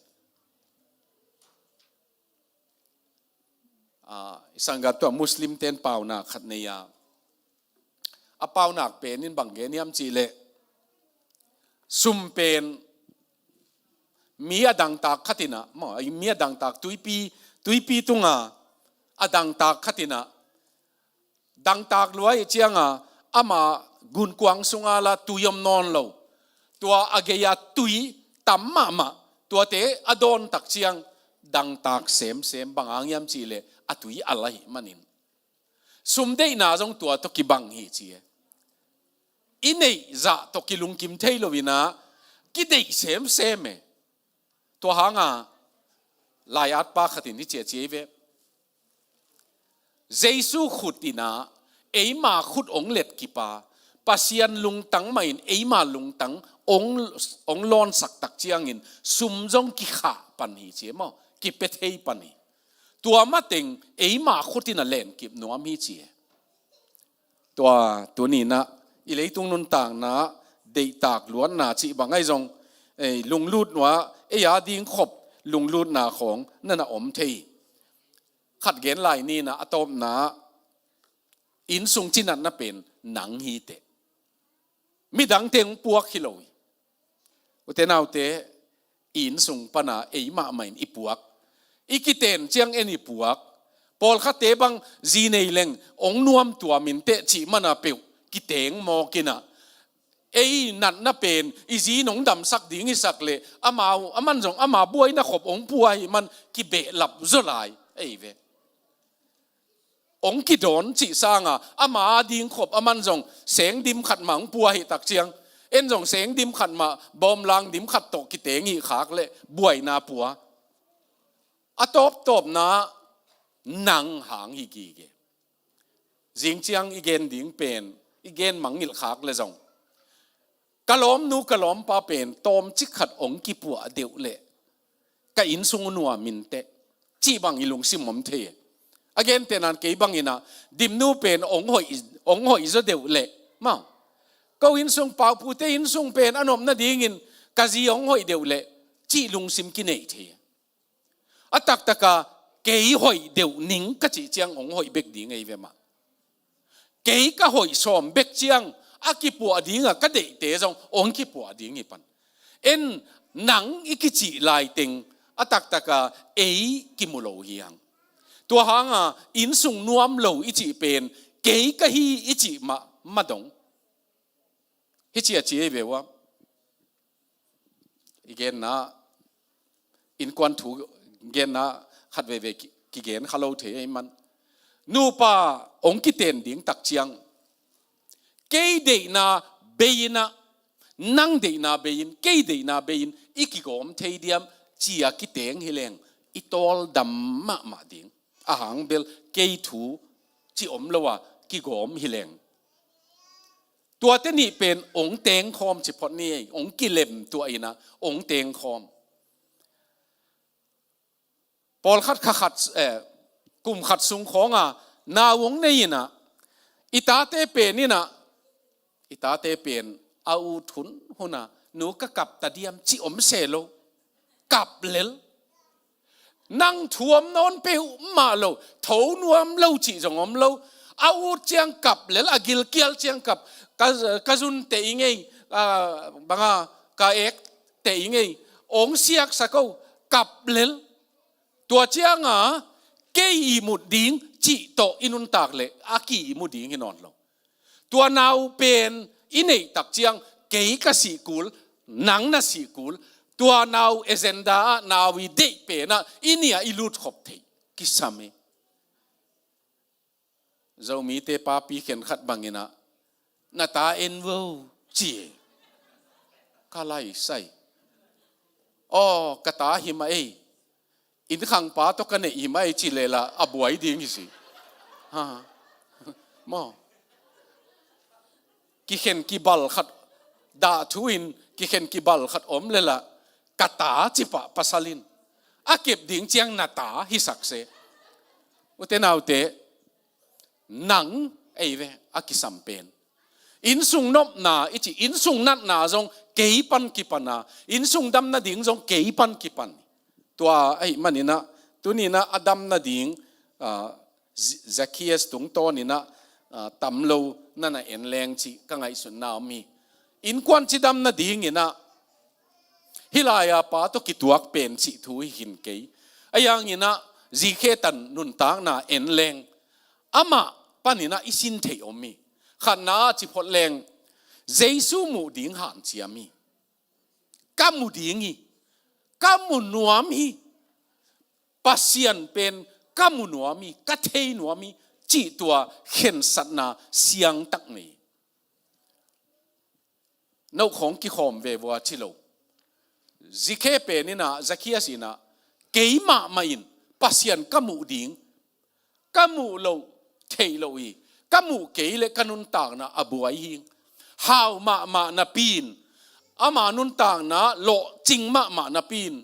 สังกัดตัวมุสลิมเต็นเปล่านักขัดเนียเปล่านักเป็นนินบังเกนียมจีเลซุมเป็นมีอดังตากขัดินะมั่งมีอดังตากตุยปีตุงอดังตากขัดินะดังตากรวยเจียงอามากุนกวางสุงาลาตุยมนอนโลตัวอเกียตุยตัมมาตัวเตอดอนตักเจียงดังตากเสมบางอังยามจีเลอตุยอะไรมันินสุมได้นาจงตัวตกิบังฮีจีอินเนจะตกิลุงกิมเทโลวินะกิเดเสมตัวหางลายอัดปาขัดินที่เจียเวเจสุขุดินะเอมาขุดองเล็ดกิปาปัสยันลุงตังไม่เอมาลุงตังองลอนสักตักเจียงอินสุมจงกิขาปันฮีเจียมกิเปเทปันฮีตัวมาเต็งเอมาขุดินะเล่นกิบนัวมีเจียตัวนี้นะอีเลยตุงนุนต่างนะเดตากล้วนนาจีบางไงจงลุงลูดนัวยาดิ้งขบลุงลูดนาของนั่นนะอมเทขัดเกณฑ์ลายนี้นะอะตอมนะอินสุงจินันนะเป็นหนังฮีเตมีดังเตงปัวกิโลอุเตนเอาเตอินสุงปนาเอมาไม่อีปัวอีกิเตนเจียงเอ็นอีปัวพอลขัดเตบังจีเนยเลงองนวมตัวมินเตจีมันอาเปียวกิเตงมอกินะนั่นน่ะเป็นอีจีหนงดำสักดิ่งอีสักเลยมันจงมาบวยนะขบองป่วยมันกิเบหลับจะลายเวองกิโดนจีสร้างมาดิ่งขบมันจงเสียงดิมขัดหมังป่วยตักเชียงจงเสียงดิมขัดมาบอมลังดิมขัดตกกิเตงอีขากเลยบวยนาปัวตบนะหนังหางอีกีเกจิงเจียงอีเกนดิ่งเป็นอีเกนหมังอิลขากเลยจงกะล้อมนูกะล้อมป้าเป็นตอมจิขัดองกิปัวเดียวเละกะอินซุงนัวมินเตจีบังอิลุงซิมมเทอเกนเตนันเกบังอินะดิมนูเป็นองหอยจะเดียวเละมาก็อินซุงเปล่าพูดเตอินซุงเป็นอนมนาดีงิน กะจีองหอยเดียวเละจีลุงซิมกินเอทีอัตักตะกะเกยหอยเดียวนิ่งกะจีเจียงองหอยเบกดีไงเวมาเกยกะหอยสอมเบกเจียงอากิปัวดีงะกะเดเตจงองกิปัวดีงิปันเอ็นหนังอีกิจีลายติงอัตักตะกะเอกิมุโลฮียังตัวหางอินสุงนวมโลอีจีเป็นเกยกะฮีอีจีมาดงฮิจีจีเววะอีเกนนะอินควันถูเกนนะขัดเวกิเกนขะโลเทมันนูปาองกิเตนดิ้งตักเจียงเกยเดนาเบยินะนังเดนาเบยินเกยเดนาเบยินอีกิโกมเทเดียมจียกิเตงฮิเลงอีตอลดัมมาดิ้งอาหางเบลเกยถูจีอมละวะกิโกมฮิเลงตัวเตนี่เป็นองเตงคอมเฉพาะนี่องกิเลมตัวอีนะองเตงคอมปอลขัดขัดกลุ่มขัดสุงของนาวงนี่นะอิตาเตเป็นนี่นะอิตาเตเป็นเอาทุนหัวนะหนูก็กับตาเดียมจิอมเสโลกับเลลนั่งทวมนอนเปียวมาโลเท่านวมโลจิจงอมโลเอาเจียงกับเลลอากิลเกียลเจียงกับกะจุนเตอิงไงบางกะเอกเตอิงไงองเสียกสักกับเลลตัวเจียงเกยมุดดิ้งจิโตอินุนตากเลอากีมุดดิ้งให้นอนลงตัวนาวเป็นอินเนตักเจียงเกยกสีกุลหนังน่ะสีกุลตัวนาวเอเจนดานาววิเดเป็นนะอินเนียอิลุดขบเทกิสามีเจ้ามีเตปาปีเข็นขัดบังอินะนาตาเอ็นเวลจีกาไลใส่อ๋อกะตาหิมะเออินขังป้าตกันเนี่ยหิมะเอจิเลละอบวยดิ้งสิฮะมอกิเข็นกิบัลขัดดาทวินกิเข็นกิบัลขัดอมเลละกะตาจิปะปัสลินอาเก็บดิ้งเจียงนาตาฮิสักเซอุเตนาวเตหนังไอเวอากิสัมเป็นอินสุงนบนาอิจิอินสุงนัดนาจงเกยปันกิปันนาอินสุงดำนาดิ่งจงเกยปันกิปันตัวไอ้มันนี่นะตัวนี้นะอดัมนาดิ่งซักคียสตุงโตนี่นะตำโลนั่นน่ะเอ็นแรงจีกังไอสุนนาวมีอินควันจีดำนาดิ่งนี่นะฮิลายาป้าตกิตัวเป็นจีทุยหินเกยไอ้ยังนี่นะจีเคตันนุนตางน่ะเอ็นแรงอามาปันนี่นะอิสินเทอมีขันนาจิพอแรงเจสูมูดิ้งหันเจียมีกามูดิ้งอีกามูนัวมีปัสยันเป็นกามูนัวมีกัทเทนัวมีจีตัวเห็นสัตนาเสียงตักนี้นกของกิขอมเววัวชิโลจิเคเป็นนี่นะจักรียสินะเกยมาไม่อินปัสยันกามูดิ้งกามูโลเทโลอีกามูเกยเลกันุนต่างนะอบวยหิงฮาวมานาปีนอามานุนต่างนะโลจิงมานาปีน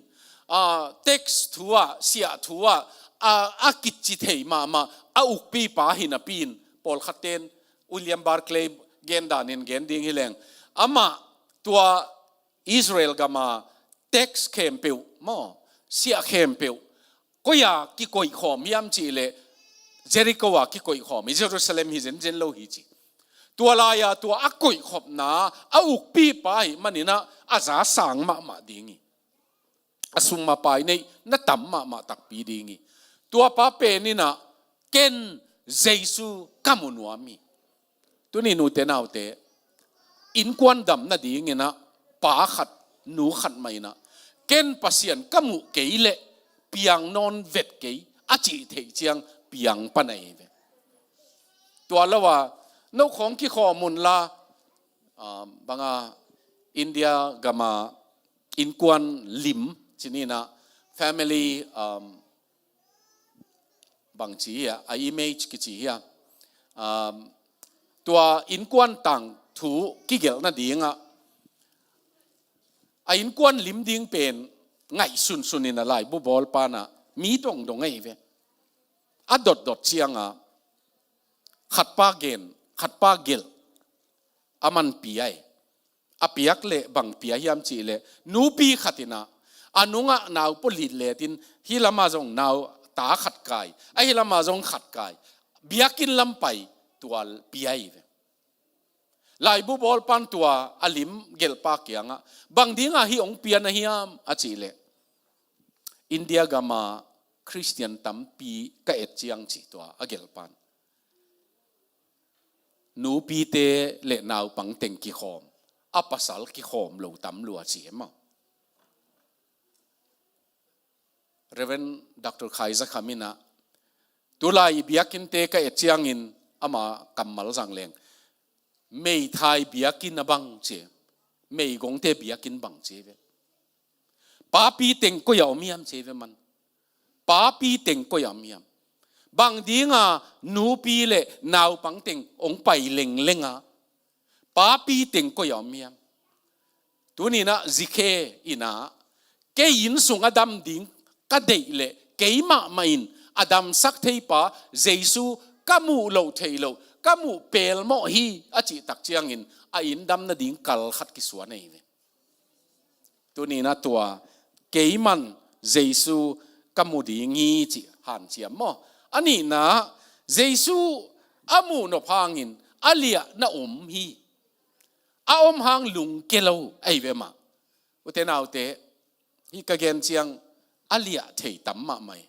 เท็กซ์ทัวเสียทัวอากิจจิเทมาอุกปีปาหินาปีนปอลคัตเตนวิลเลียมบาร์คเลย์เกนดานินเกนดิงฮิเลงอามาตัวอิสราเอลกามาเท็กซ์เข้มเปียวมอเสียเข้มเปียวก็อยากกิโกยขอมยามจีเลเจริโกวากิโกยขอมเยรูซาเล็มฮิเจนโลฮิจิตัวลายตัวอักกุยขบนาอุกปีไปมันนี่นะอาจาสังมาดิ้งอสุมาไปในนัตมมาตักปีดิ้งตัวป้าเป็นนี่นะเกนเจสูกามุนวามีตัวนี้นูเตนเอาเตอินควันดำนาดิ้งนะป้าขัดนูขัดไม่นะเกนปัสยันกามุเกยเลเปียงนอนเวทเกยอาจิเทเจียงเปียงปนัยเวตัวละว่านกของที่ข้อมูลละบางอินเดียกามาอินควันลิมที่นี่นะ family บางทีอ่ะ image กี่ทีอ่ะตัวอินควันต่างถูกิเกลนั่นดีอ่ะอินควันลิมดิ้งเป็นไงสุนนี่นะไล่บุบอลปานะมีตรงไงเว้ยดดเชียงอ่ะขัดป้าเกนขัดป้าเกลอามันปีไอ a piak le bang pia hiam chi le nu pi khatina anunga naw polit le tin hilama jong naw ta khat kai a hilama jong khat kai biakin lampai tual piai ve lai bu bol pan tua alim gel pa kianga bang dinga hi ong pian na hiam a chi le India gama Christian tampi ka et chiang chi tua a gel pan nu pi te le naw pang teng ki khom a pasal ki khom lo tam lua chi ma Reverend Dr. Kaiza Khamina tulai biakin te ka et chiang in ama kamal jang leng mei thai biakin abang che mei gong te biakin bang che ve pa pi teng ko yaw miam che ve man pa pi teng ko yaw miam bang dinga nu pi le naw pang teng ong pai leng lenga pa pi teng ko yaw miam tuni na zikhe ina ke yin sung adam ding ka dei le ke ma main adam sak thei pa jesu kamu lo thei lo kamu pel mo hi achi tak chiang in a in dam na ding kal khat ki suan nei ve tuni na tua keiman jesu kamu ding ngi chi han chiam mo ani na jesu amu no phangin alia na hi a hang lung kelo ai ve ma uten autte hi ka gen chiang alia thei tam ma mai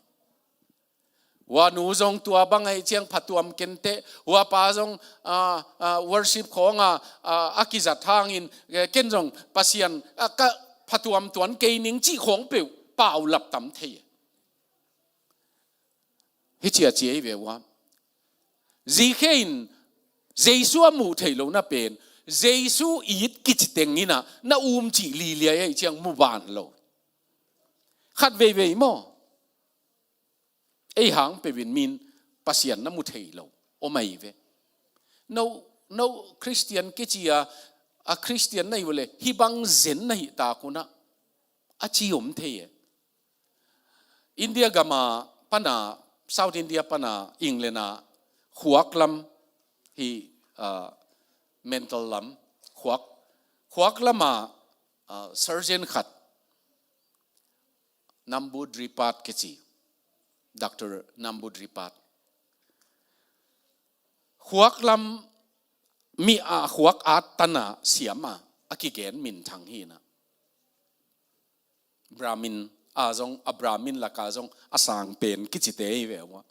wa nu zong tua bangai chiang phatuam kente wa pa zong worship khonga akizat hangin ken zong pasian ka phatuam tuan ke ning chi khong pe pau lap tam thei hi chia chi ve wa ji khein jesu amu thei lo na pen jesu it kichteng ina na chi li lia ai chiang mu ban lo khat ve ve mo ei hang pe win min pasian na mu thei lo o mai ve no Christian ke chia a Christian nei wole hi bang zen nei ta kuna a chi thei India gama pana South India pana England huaklam hi mental lam huak lama surgeon khat Nambu Dripat kechi Dr. Nambu Dripat huak lam mi huak at tana siama akigen min thang hi na Brahmin azong abramin lakazong asang pen kichite ve wa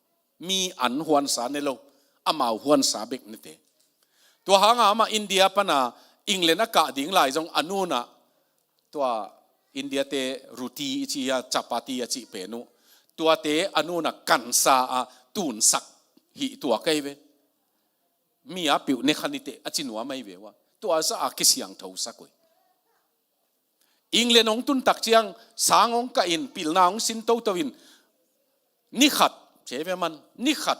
mi an huan sa ne lo ama huan sa bek ne te to hanga ma India pana England ka ding lai jong anuna to India te ruti chi ya chapati ya chi pe nu tua te anuna kansa a tun sak hi tua kai ve mi a piu ne khanite achinwa mai ve wa tua sa a kisiang tho sakoi England ong tun tak chiang sangong ka in pil naong sin to tawin ni khat cheve man ni khat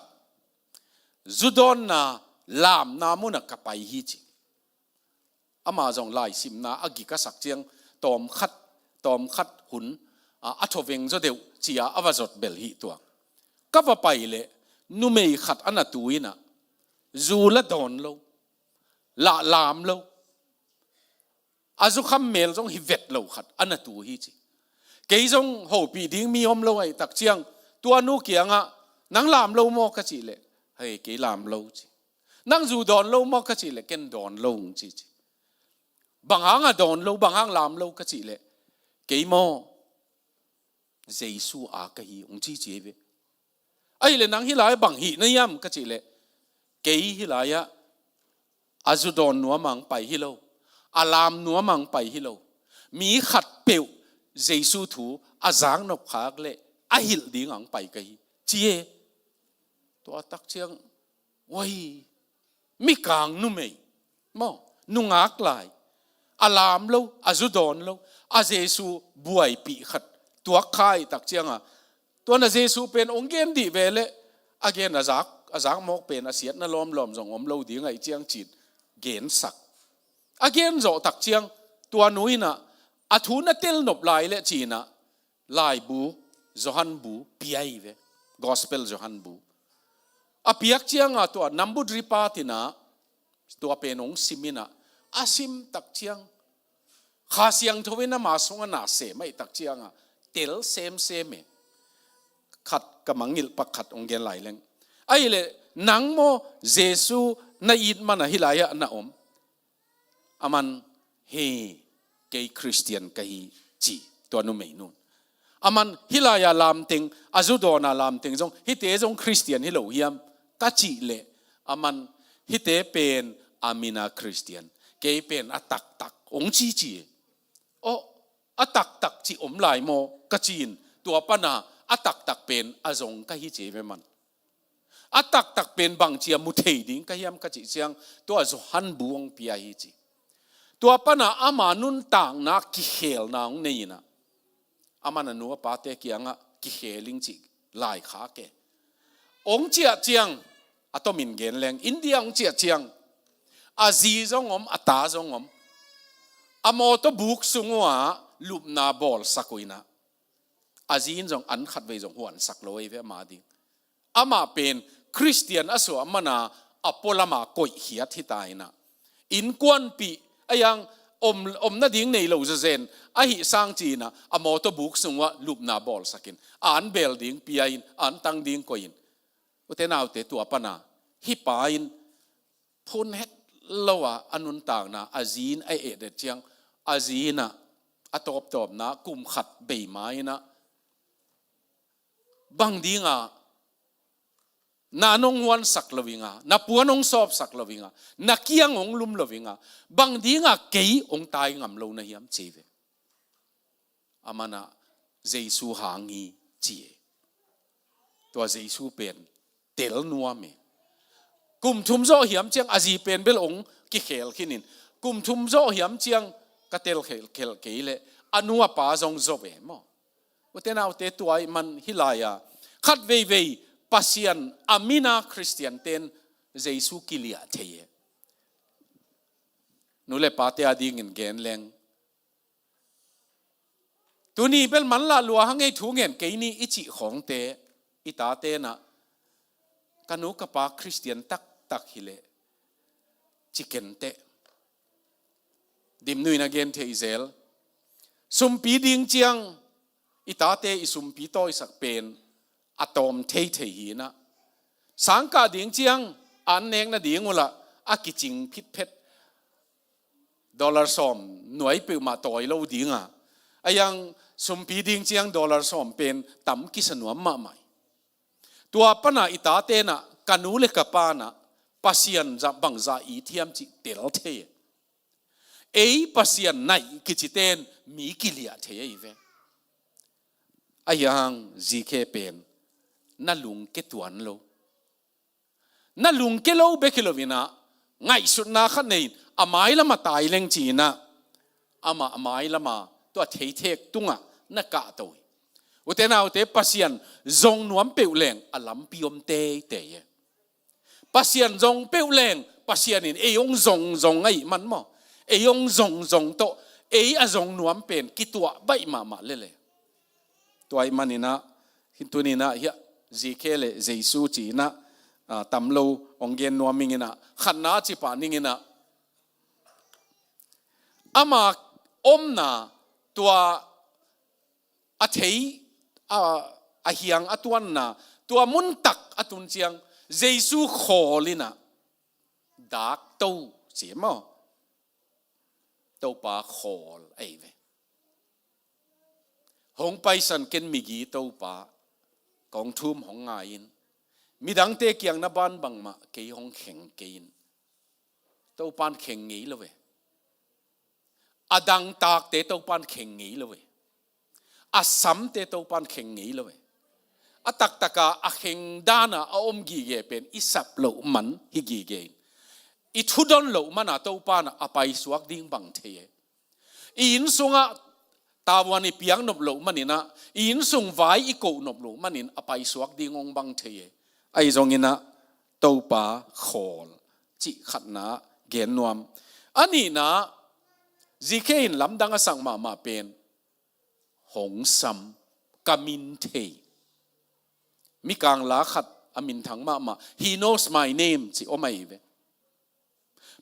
zudon na lam na mu na kapai hi chi ama jong lai sim na agi ka sak chiang tom khat hun a thoveng zo deu chia awazot bel hi tua ka va pai le nu mei khat ana tuina zu la don lo la lam lo azu kham mel jong hi vet lo khat ana tu hi chi ke jong ho pi ding mi om lo ai tak chiang tua nu kianga nang lam lo mo ka chi le hei ke lam lo chi nang zu don lo mo ka chi le ken don lo chi chi bang hang a don lo bang hang lam lo ka chi le ke mo jesu a ka hi ong chi chi ve ai le nang hi lai bang hi na yam ka chi le ke hi lai ya azu don nu mang pai hi lo alam nuwa mang pai hi lo mi khat peu jesu thu azang nop khak le a hil ding ang pai kai chie to tak chiang wai mi kang nu mei mo nu ngak lai alam lo azudon lo a jesu buai pi khat tua khai tak chiang to na jesu pen onggen di vele again azak mok pen asiat na lom jong om lo ding ai chiang chit gen sak again zo tak chiang tua nuina athuna tel nop lai le china lai bu johan bu piai ve gospel johan bu apiak chiang a to Nambu Dripatina tua penong simina asim tak chiang ข้าเสียงทวินมาสงนาเสไม่ตักเจียงเตลเซมขัดกำมังงิลปักขัดองเกนไหลเลงไอ้เลยนังโมเยซูนาอิดมันฮิลายะนาอมอามันเฮเกย์คริสเตียนกะฮีจีตัวนุ่มไม่นู่นอามันฮิลายะลามติงอาจุดอนาลามติงจงฮิเตจงคริสเตียนฮิโลฮิมกัจจิเลอามันฮิเตเป็นอามินาคริสเตียนเกย์เป็นอัตักองจีโออัตักจีอมลายโมกัจจินตัวปนาอัตักเป็นอาจงกะฮิเจเวมันอัตักเป็นบางเจียมุเทดิงกะฮิมกัจจิเจียงตัวจุฮันบุงพิยาฮิจีตัวปนาอามานุนต่างนักกิเฮลนางเนี่ยนะอามันนัวปาเตกียงกิเฮลิงจิลายขาเกองเจียเจียงอัตมินเกนแรงอินเดียองเจียเจียงอาซีจงอมอัตาจงอมอโมตบุกสุงวะลุบนาบอลสักวินะอาจีนจงอันขัดไว้จงหวนสักลอยเวมาดิอามาเป็นคริสเตียนอสวามานาอโปลามากอยเหียที่ตายนะอินกวนปียังอมนาดิ้งในเราจะเซนไอหิสังจีนะอโมตบุกสุงวะลุบนาบอลสักินอ่านเบลดิ้งปีอินอ่านตังดิ้งกอินอุเทนาอุเตตัวปนาฮิปาอินพุนเฮตลวะอนุนต่างนะอาจีนไอเอเดเจียงอาจีนะอตอบนะกุมขัดใบไม้นะบางดิ้งนานงวันสักลวิงนาปัวนงสอบสักลวิงนักยังองลุมลวิงบางดิ้งเกยองตายงำโลนะยามเจเวอามานะเจสูหางีจีตัวเจสูเป็นเตลนัวเมกุมทุมโซเหียมเจียงอาจีเป็นเบลองกิเขลขินินกุมทุมโซเหียมเจียงกะเตลเขลเกยเลอนัวปาจงโซเวมออุเทนาอุเตตัวมันฮิลายาขัดเวปัสยันอามินาคริสเตียนเตนเจสุกิลียเทียนุเลปาเตอดิ่งเงินแรงตัวนี้เป็นมันละลัวหังไงถูเงินเกนี่อิจิของเตอิตาเตนะกันุกปาคริสเตียนตักฮิเลจิเกนเตดิมนุยนักเงินเทอิเซลสุมปีดิ่งเจียงอิตาเตอิสุมปีโตอิสักเป็นอะตอมเทหีนะสังกาดิ่งเจียงอันเองนะดิ่งวละอากิจิงพิษเพชรดอลลาร์สอมหน่วยเปิลมาต่อยเราดิ่งยังสมปีดิ่งเจียงดอลลาร์สอมเป็นต่ำกิสนวมมาใหม่ตัวปนาอิตาเตนะกันูเลกปานะปัสยันจะบังซาอีเทียมจิเตลเทปัสยันไหนกิจิเตนมีกิเลียเทอีเวยังจีเคเป็นนั่นลุงเกตัวนั่นโลนั่นลุงเกโลเบกิโลวินะไงสุดนาขันนี่อาไม้ละมาตายเล็งจีนะอาไม้ละมาตัวเทตุงนักกะตัวอุเทนาอุเทปัสยันจงนวมเปลวแรงอลัมพิอมเตปัสยันจงเปลวแรงปัสยันนี่ยงจงไอ้มันมั้งยงจงโตจงนวมเป็นกิตัวใบมาเลยตัวไอ้มันนี่นะหินตัวนี้นะเฮียจีเคเลเจสูจีนะตำโลองเกนนัวมิงินะขันนาจิปานิงินะอามาอมนะตัวอาเทยอาเฮียงอตวันนะตัวมุนตักอตุนเจียงเจสูขอลินะดักโตเสียมั้งโตปาขอลไอ้เวหงไปสันเกนมิกีโตปากองทุมของงายินมีดังเตเกียงนับานบังมาเกยหงแข่งเกยินโตปานแข่งงี้เลยอดังตากเตโตปานแข่งงี้เลยอสัมเตโตปานแข่งงี้เลยอตักตะกาอแข่งด้านะอมกีเกเป็นอิสับโลมันฮิกีเกนอิทุดอนโลมันโตปานอไปสวกดิ้งบังเทอินสุงะตาวันนี้เปียงนบโลมันนี่นะอินส่งไว้อีโกนบโลมันนี่อไปสวกดีงงบังเทไอจงอินะโตปาขอลจิขัดนะเกนนวมอันนี้นะจีเคอินลำดังสังมาเป็นหงซัมกามินเทมีกลางลาขัดอามินทั้งมา he knows my name จิโอไม่เว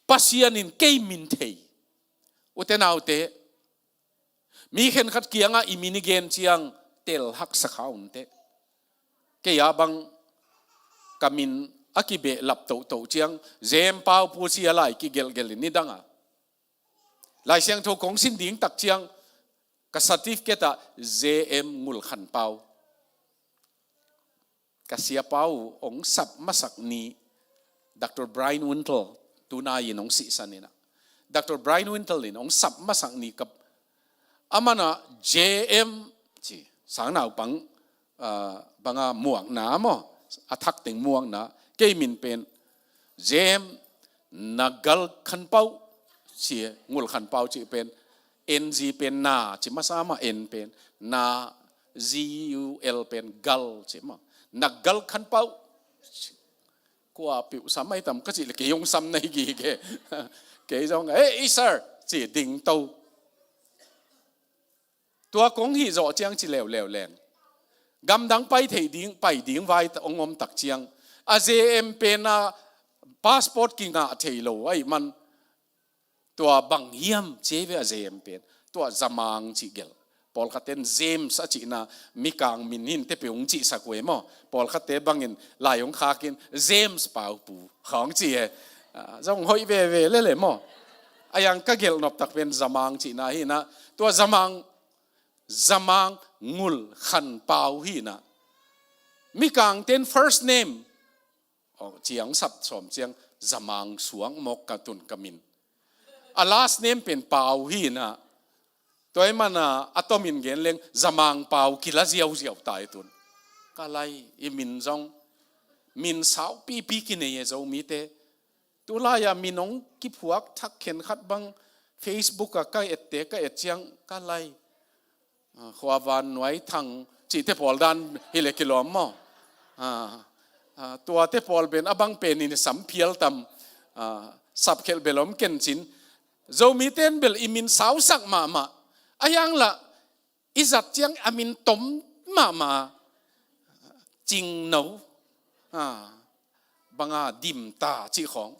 ปัสยานินเกมินเทอุเตนาอุเต มีเข็นขัดเกียงอ่ะอิมินิเกนเชียงเตลหักสักเขาอุ่นเตะแกยาบังกามินอากิเบหลับโตโตเชียงเจมเปาปูเชียไหลกิเกลเกลินนี่ดังอ่ะหลายเชียงทุกของสินดิ้งตักเชียงกษัตริย์เกตาเจมงุลขันเปากษัตริย์เปาองสับมาสักนี้ดร. ไบรน์วินเทลตูนายนองสิสันนี่นะดร. ไบรน์วินเทลนี่องสับมาสักนี้กับอามานะเจมจีสังนาวปังบางม่วงน้ำอ่ะอัทักติงม่วงนะเกมินเป็นเจมนักกัลขันเปาเชียงุลขันเปาจีเป็นเอ็นจีเป็นนาจิมาสามาเอ็นเป็นนาจียูเอลเป็นกัลจิมานักกัลขันเปากว่าปิวสมัยทำก็จีเลยเกยงซ้ำในกี่เกยจงเฮ้ย sir จีดิ่งโตตัวกงหีจ่อเจียงจีเหลวแรงกำดังไปถี่ดิ้งไปดิ้งไว้องอมตักเจียงอาเจเอ็มเป็นพาสปอร์ตกิงอ่ะเทโลไอ้มันตัวบังเฮียมเจเวอาเจเอ็มเป็นตัวจามางจีเกลพอลคัตเตนเจมส์จีน่ามีกางมินินเตปิองจีสักเวมอพอลคัตเตบังอินลายองคากินเจมส์เปาปูของจีจงหอยเวเล่มอไอ้ยังก็เกลนบตักเป็นจามางจีน่าฮีนะตัวจามางงุลขันเปาฮีนะมีกางเต็น first name เจียงสับสมเจียงจามางสวงมกกะตุนกะมินlast name เป็นเปาฮีนะตัวไอ้มันอะตอมินเกนเลงจามางเปากิลาเจียวตายตุนก็ไล่อีมินจงมินสาวปีกินเนี่ยจะมีเตตัวลายมินงกิพวกทักเข็นขัดบัง Facebook ก็เอ็ดเตก็เอ็ดเจียงก็ไล่ขวาวันไว้ทางจีเทพอลดันฮิเลกิโลมอตัวเทพอลเป็นอบังเป็นนี่สัมเพียลตำสับเคลเบลอมเกนจินโจมีเตนเบลอิมินสาวสักมาอายังละอิจัดเจียงอามินตมมาจริงเนาบังดิมตาจีของ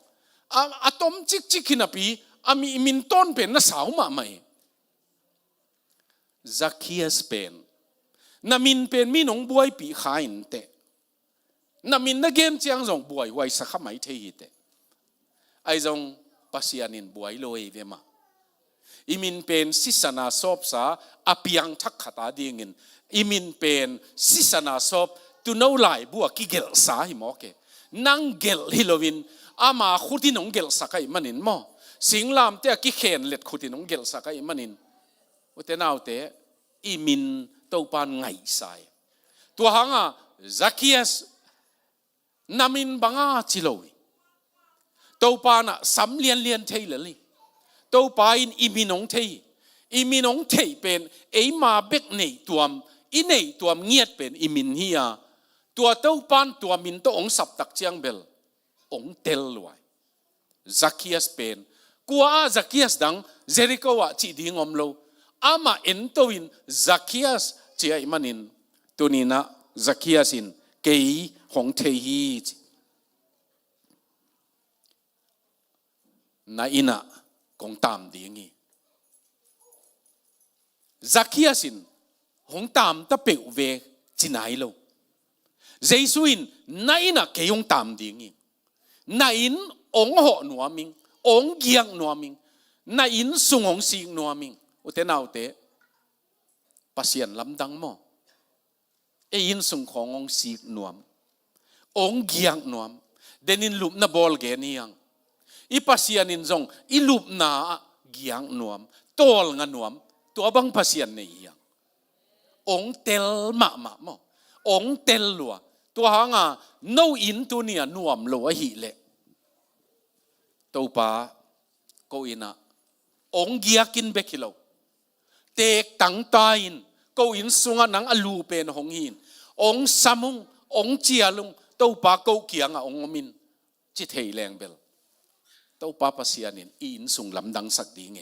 อาตมจิกขินาปีอามีอิมินต้นเป็นน่ะสาวมาไหมซักคียสเป็นนามินเป็นมีหนองบวยปีขายนเตนามินนักเกมเจียงจงบวยไว้สักไม่เทียเตไอจงปัสยานินบวยลอยเวมาอิมินเป็นสิสนาศพสาอภิยังทักขตาดิ่งินอิมินเป็นสิสนาศพตุนเอาไหลบัวกิเกลสาหิมอเกนังเกลฮิโลวินอามาขุดินงเกลสักไอมันินมอสิงลามเตะกิเขนเล็ดขุดินงเกลสักไอมันินอุตนาวเตอิมินตัวปานไงใส่ตัวหางซักคียสนามินบังจิโลยตัวปานสัมเลียนเทยเลยตัวปานอิมินงเทยเป็นไอมาเบกเนยตัวอินเนยตัวเงียดเป็นอิมินเฮียตัวปานตัวมินตัวองสับตักเจียงเบลองเตลลวยซักคียสเป็นกัวซักคียสดังเจริโกวะจีดีงอมโลอามาเอ็นโตวินซักคียสเจียอิมันินตัวนี้นะซักคียสินเกยของเทฮีนาอินะกงตามดีงี้ซักคียสินของตามตะเปิวเวจินายโลเจสุอินนาอินะเกยงตามดีงี้นาอินองหอนัวมิงองเกียงนัวมิงนาอินสุงองสิงนัวมิงอุเทนเอาเตปัสยันลำดังมออินสุงขององสิงนัวองเกียงนัวเดนินลุบนาบอลเกนียังอีปัสยันินจงอีลุบนาเกียงนัวตอลงนัวตัวบังปัสยันนี่ยังองเตลมามอองเตลลัวตัวหางโนอินตัวเนี่ยนัวมลัวหิเลตัวป้าก็อินะองเกียกินเบกิโลเตกตังตายินก็อินสุงนังอลูเป็นหงหินองสมุงองเจียลุงตัวป้าก็เกียงองมินจิตเฮแรงเบลตัวป้าปัสยานินอินสุงลำดังสักดีเง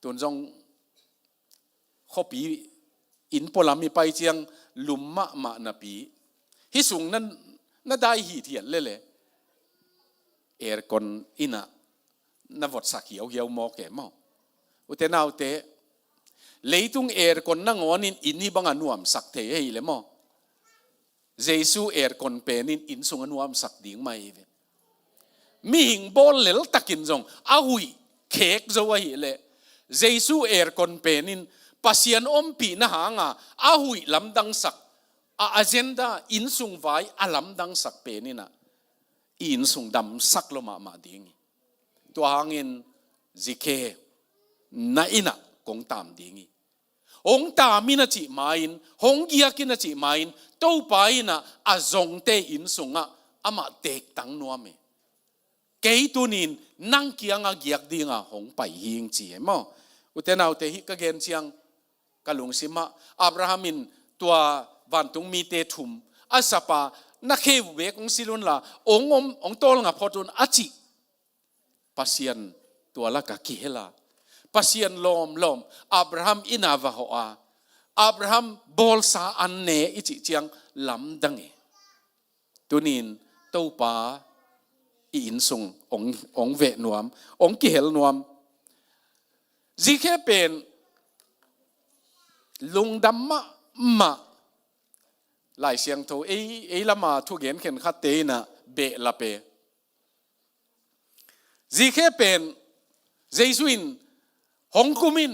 ตัวจงข้อปีอินพลามีไปเจียงลุมมานาปีฮิสุงนั้นน่าได้หีเทียนเลยเอร์กอนอินะนวดสักเหี่ยวมอแก่มออุเทนเอาเต leitung kon na ngonin ini bang anuam sak the hi le mo jesu kon penin in sung anuam sak ding mai ve mi hing bol lel takin jong a hui khek zo hi le jesu kon penin pasian pi na hanga a hui lamdang sak a agenda in sung vai a lamdang sak penina in sung dam sak lo ma ding to hangin zikhe na ina kong tam dingi ong ta mina chi main hong gia kina chi main to pa ina a zong te in sunga ama tek tang nuame kei tunin nang kianga giak dinga hong pai hing chi mo utenau te hi ka gen chiang kalung sima abrahamin tua vantung mi te thum asapa na kheu ve kong silun la ong tol nga photun achi pasian tua la ka ki hela pasian lom abraham inava hoa abraham bol sa anne ichi chiang lam dange tunin topa in sung ong ve nuam ong ki hel nuam zikhe pen lungdam ma lai siang tho ei lama thu gen khen khat te na be la pe zikhe pen jesuin hong kumin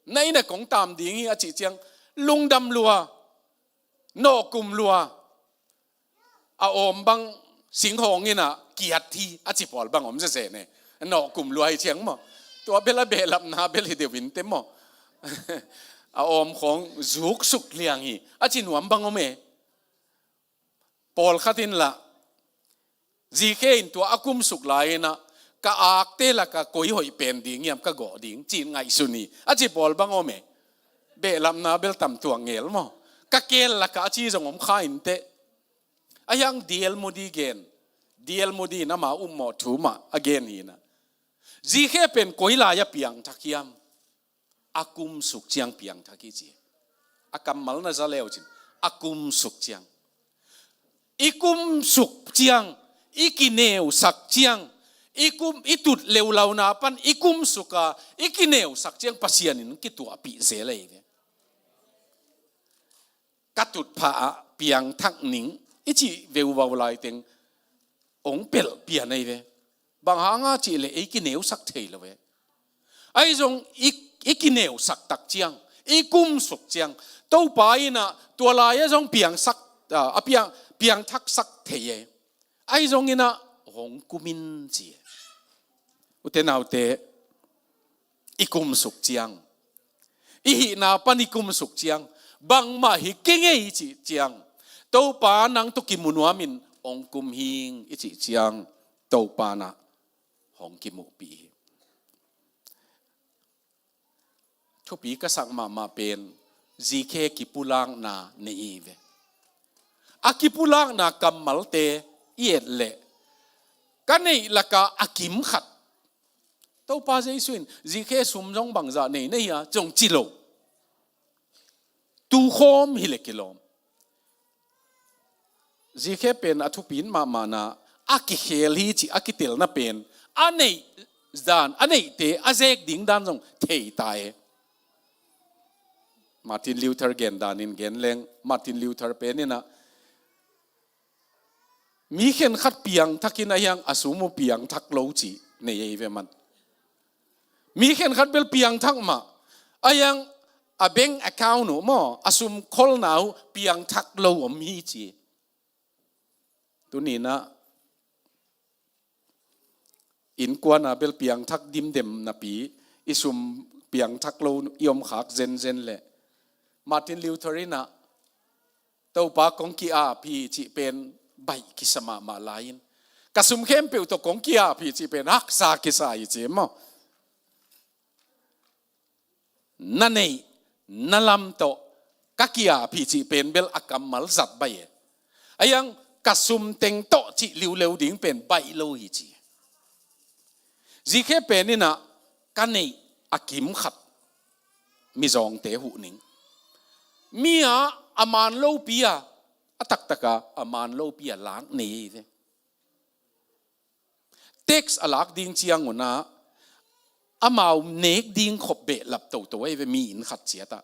nay na kong tam dingi a chi chiang lungdam lua no kum lua a om bang sing hong ina kiat thi a chi pol bang om se se ne no kum lua hi chiang mo to bela belam na beli de win te mo a om khong zuk suk liang hi a chi nuam bang ome pol khatin la zikhe in to akum suk lai na ka ak te la ka koi hoi pen ding yam ka go ding chin ngai suni a chi bol bang ome be lam na bel tam tuang ngel mo ka kel la ka chi jong om kha in te ayang diel modi gen diel modi na ma mo thu ma again hi na ji khe pen koi la ya piang thakiam akum suk chiang piang thaki chi akam mal na za leo chin akum suk chiang ikum suk chiang ikineu sak chiang ikum itut leulau na pan ikum suka ikineu sak chiang pasianin kitu api zele ve katut pha piang thak ning ichi veu wau lai teng ong pel pia nei ve bang hanga chi le ikineu sak thei lo ve ai jong ikineu sak tak chiang ikum suk chiang to pa ina to la ya jong piang sak piang thak sak thei ai jong ina hong kumin chi utenau te ikum suk chiang ihi na panikum suk chiang bang ma hi kenge chi chiang to pa nang to kimunuamin ong kum hing ichi chiang to pa na hong kimu pi thopi ka sang ma pen zikhe kipulang na nei ve akipulang na kamal te yet le kanei laka akim khat to pa jesuin zikhe sum jong bang za nei nei ya jong chilo tu khom hilekilom zikhe pen athupin ma na akikhel hi chi akitel na pen anei zan anei te azek ding dan jong thei tae Martin Luther gen danin gen leng Martin Luther penina mi khen khat piang thakin ayang asumu piang thak lo chi nei ei ve man mi khen khat bel piang thak ma ayang a bank account no mo asum khol nau piang thak lo om hi chi tu ni na in kwana bel piang thak dim dem na pi isum piang thak lo yom khak zen le Martin Luther ina to pa kong ki a pi chi pen bai ki sama ma lain kasum khem pe to kong ki a pi chi pen hak sa ki sa i chi mo nanei nalam to kakia pi chi pen bel akam mal zat bai ayang kasum teng to chi liu leu ding pen bai lo hi chi zikhe pen ina kanei akim khat mi zong te hu ning mia aman lo pia atak taka aman lo pia lang nei ve text alak ding chiang una อามาเนกดิ้งขบเบะหลับตัวไอ้เวมีอินขัดเสียตา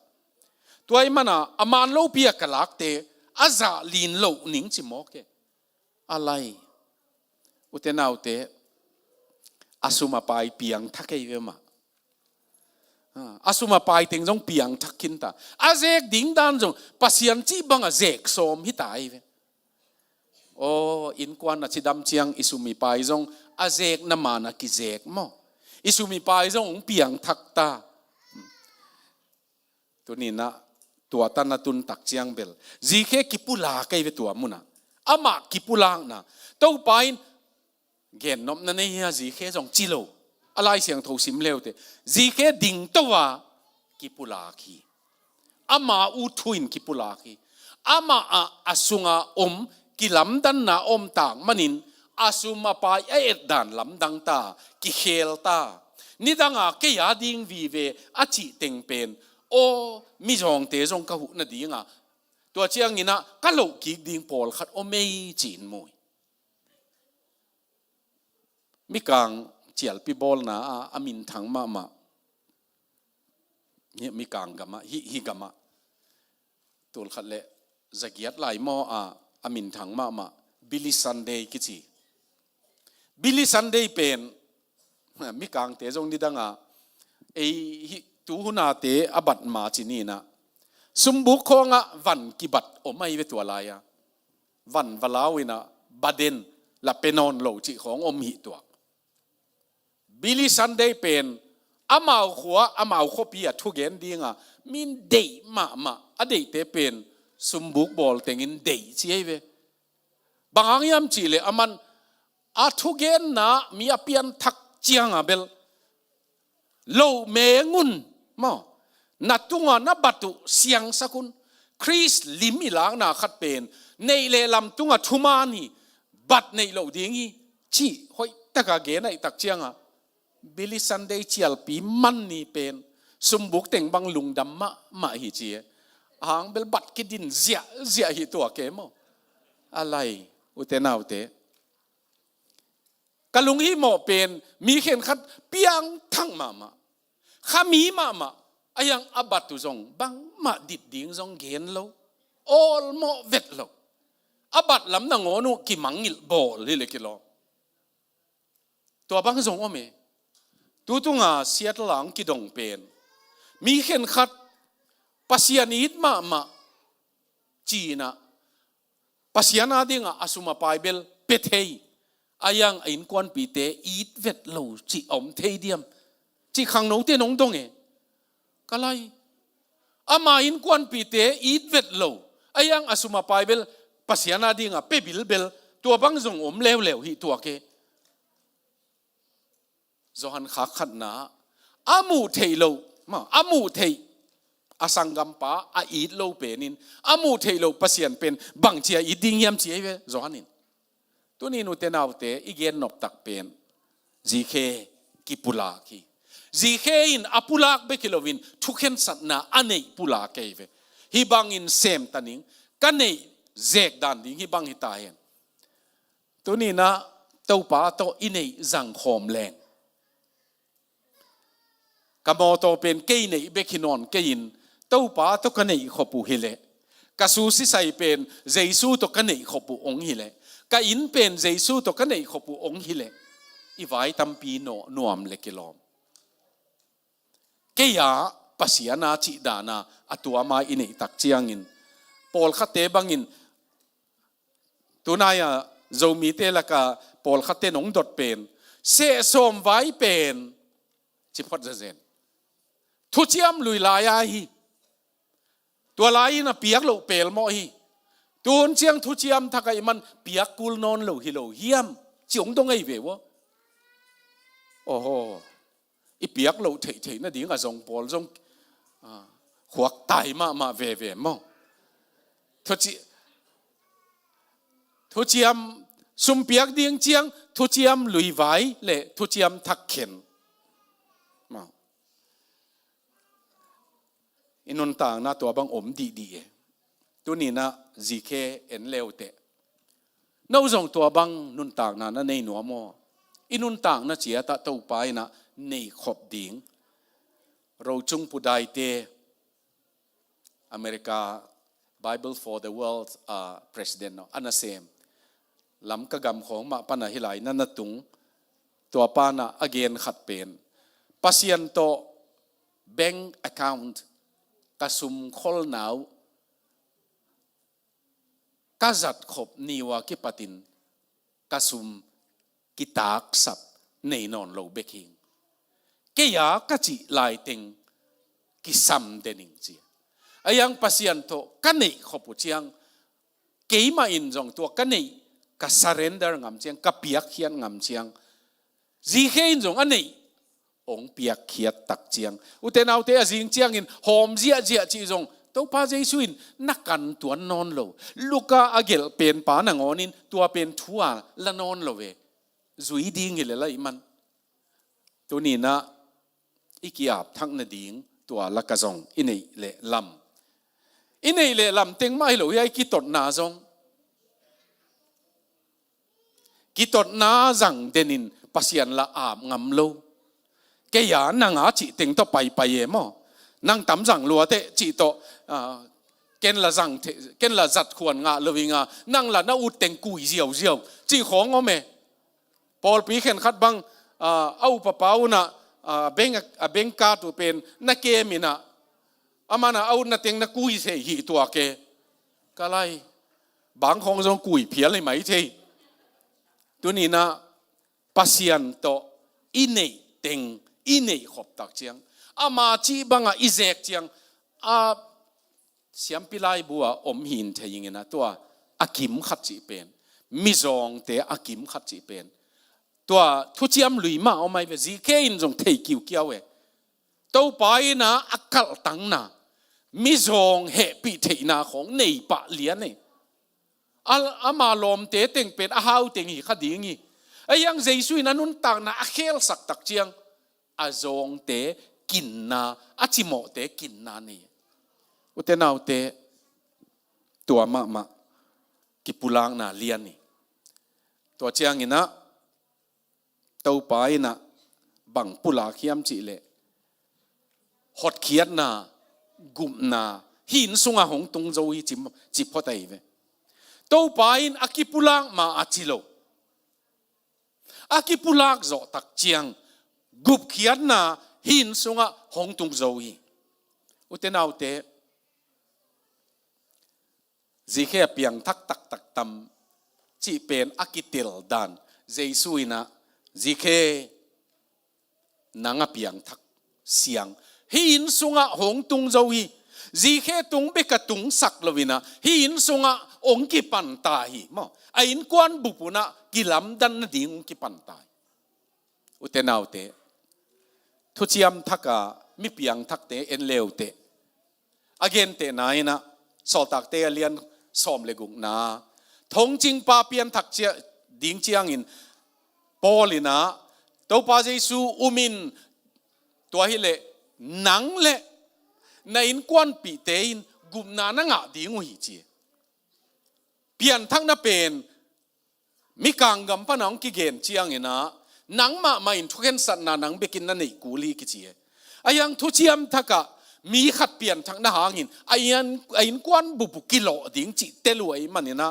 ตัวไอ้มันอามันโลเปียกลักเตอาจาลินโลนิ่งจิมอกเกอะไรอุเทนเอาเตอาสุมาไปเปียงทักไอ้เวมาอาสุมาไปถึงจงเปียงทักขินตาอาเจกดิ้งดันจงปัสยันจีบังอาเจกสมฮิตายเวโอ้อินกวนอาชิดำเชียงอิสุมีไปจงอาเจกน้ำมันอากิเจกมั้งอิสุมีไปจงเปียงทักตาตัวนี้นะตัวตันตุนตักเชียงเบลจีเคกิปุลาใกล้ไปตัวมุนะอามากิปุลางนะตัวไปเห็นนบนั่นเองจีเคจงจิโลอะไรเสียงทูสิมเลวเตจีเคดิ่งตัวกิปุลาคีอามาอุทุยนกิปุลาคีอามาอาสุงากิลำดันนาต่างมันินอาสุมาไปเอ็ดดันลำดังตากิเฮลตานี่ดังเกียดิ่งวีเวอาจิเต็งเป็นโอ้มิจงเตจงกะหุนาดีงาตัวเชียงนี่นะกะโลกิดิ่งปอลขัดโอไม่จีนมวยมิกังเจียลปีบอลนะอามินทังมาเนี่ยมิกังกะมาฮิกะมาตัวขัดเละจะเกียดไหลมออามินทังมาบิลลี่ซันเดย์กิจีบิลลี่ซันเดย์เป็นมิกังเตจงนี่ดังไอตูหุนาเตอบัดมาจินีนะสมบุกคงวันกิบัดโอไม่เวตัวลายวันวลาวินะบาเดนละเป็นนอนโลจิของอมหิตัวบิลลี่ซันเดย์เป็นอามาหัวอามาขบีทุกเย็นดีงะมินเดย์มาอเดย์เตเป็นสมบุกบอลเต็งินเดย์เชียเวบางอย่างจีเลอามันทุกเย็นนะมีอภิยันทักเจียงเบลโลเมงุนมานัดตุงนับบัตุเสียงสักุนคริสลิมิลางนาขัดเป็นในเลลำตุงทุมานีบัดในโลดิ้งชีหอยตะกะเกนไอตักเจียงบิลลี่ซันเดย์เชียลปีมันนี่เป็นสมบุกเต็งบังลุงดำมาฮิจีหางเบลบัดกิดินเสียฮิตัวเกมอะไรอุเทนาอุเตกะลุงฮิโมเป็นมีเข็นขัดเปียงทั้งมาขามีมาอายังอบัตุจงบังมาดิดดิ้งจงเกนโลออลโมเวตโลอบัตลำนางอนุกิมังงิลบอลเลยกิโลตัวบังจงว่าเมตัวตุงเสียตหลังกิดงเป็นมีเข็นขัดปัสยานิดมาจีนะปัสยานาดิ่งอาสุมาไปเบลเปเทยอายังอินควันปีเตอีดเวตโลจีอมเทเดียมจีขังน้องเตน้องตงก็เลยอามาอินควันปีเตอีดเวตโลอายังอาสุมาไปเบลปัสยานาดิ่งเปบิลเบลตัวบังจงอมเลวฮิตัวเกจหันขักขัดนาอามูเทโลมาอามูเทอาสังกัมปะอีดโลเปนินอามูเทโลปัสยันเป็นบังเชียอีดิ่งยามเชียเวจหันินตัวนี้นุเตนาวเตอีเกนนบตักเป็นจีเคกิปุลาคีจีเคอินอปุลากเบกิโลวินทุกเห็นสัตนาอันนี้ปุลาเกเวฮิบังอินเซมตันิงกันนี้เจกดันดิงฮิบังฮิตาเห็นตัวนี้นะเต้าป่าตัวอินนี้จังขอมแรงกบตัวเป็นเกยนี้เบกินอนเกยินเต้าป่าตัวกันนี้ขบุฮิเลกสูสิใส่เป็นเจสูตัวกันนี้ขบุองฮิเลก็อินเป็นเจสูตัวกันนี้ขบุองฮิเลอีไว้ตัมปีโนนวมเล็กลอมเกียปัสยานาจิดานาอตัวมาอินตักเจียงอินปอลขัดเตบังอินตัวนายโจมีเตละกาปอลขัดเตนงดดเป็นเสสมไว้เป็นจิพอดเจนทุเจียมลุยลายฮีตัวลายน่ะเปียกโลเปลมอฮีตัวเจียงทุเจียมถ้าใครมันเปียกกุลนอนโลฮิโลเฮียมจิงตรงไงเววะโอ้โหอีเปียกโลเฉยๆน่ะดีกับทรงปอลทรงขวักไตมาเวมั้งทุเจียมสุมเปียกเดียงเจียงทุเจียมลุยไว้เละทุเจียมทักเข็นมาอินนต่างนะตัวบางอมดีตัวนี้นะจีเคเอ็นเลวเตะน้าส่งตัวบางนุนต่างนะในหนัวมออินุนต่างนะเจียตะเต้าไปนะ nei khop ding ro chung pudai te America Bible for the World President no anasem lam ka gam khong ma pana hilai na natung to pana again khat pen pasien to bank account kasum khol naw kazat khop niwa ki patin kasum kitak sap nei non lo beking ke ya ka chi lai teng ki sam dening chi ayang pasien to kanei khopu chiang keima in jong to kanei ka surrender ngam chiang ka piak hian ngam chiang ji khein jong anei ong piak khiat tak chiang uten autte azing chiang in hom zia zia chi jong to pa jesuin nakan tuan non lo luka agel pen pa na ngonin tua pen thua la non lo we zui ding ile lai man to ni na ikiap thang na ding tua la ka jong inei le lam inei le lam teng mai lo yai ki tot na jong ki tot na jang denin pasian la am ngam lo ke ya na nga chi teng to pai pai e mo nang tam jang lua te chi to ken la jang ken la zat khuan nga lowinga nang la na u teng kui ziaw ziaw chi khong o me Paul pi khen khat bang au pa pau na beng ka tu pen na ke mina amana au na teng na kui se hi tua ke kalai bang khong jong kui phia le mai the tu ni na pasian to inei teng inei khop tak chiang ama chi banga izek chiang siam pilai bua om hin thaying na to akim khat chi pen mizong te akim khat chi pen to thu chiam lui ma o mai be ji ke in jong thei kiu kiaw e to pai na akal tang na mizong he pi thei na khong nei pa lian ne ama lom te teng pen a hau teng hi khading hi ayang jesu in anun tang na akhel sak tak chiang azong te kin na achimo te kin na ni utenau te tua ma ki pulang na lian ni to chiang ina to pai na bang pula khiam chi le hot khiat na gum na hin sunga hong tung zo hi chi photai ve to pain akipulang ma achilo akipulak zo tak chiang gup khiat na hin sunga hong tung zo hi utenau te zikhe piang thak tak tak tam chi pen akitil dan jesuina zikhe nanga piang thak siang hin sunga hong tung zo hi zikhe tung be ka tung sak lovina hin sunga ong ki pan ta hi mo ain kwan bupuna kilam dan na ding ki pan ta utenau te thu chiam thaka mi piang thak te en leu te again te naina sol tak te alian som le gung na thong ching pa pian thak chia ding chiang in polina to pa jesu umin to hi le nang le na in kwan pi te in gum na na nga ding hi chi pian thak na pen mi kang gam pa nang ki gen chiang ina nang ma in thuken sat na nang bekin na nei kuli ki chi ayang thu chiam thaka mi khat pian thak na hangin ain kwan bu kilo ding chi teluai manina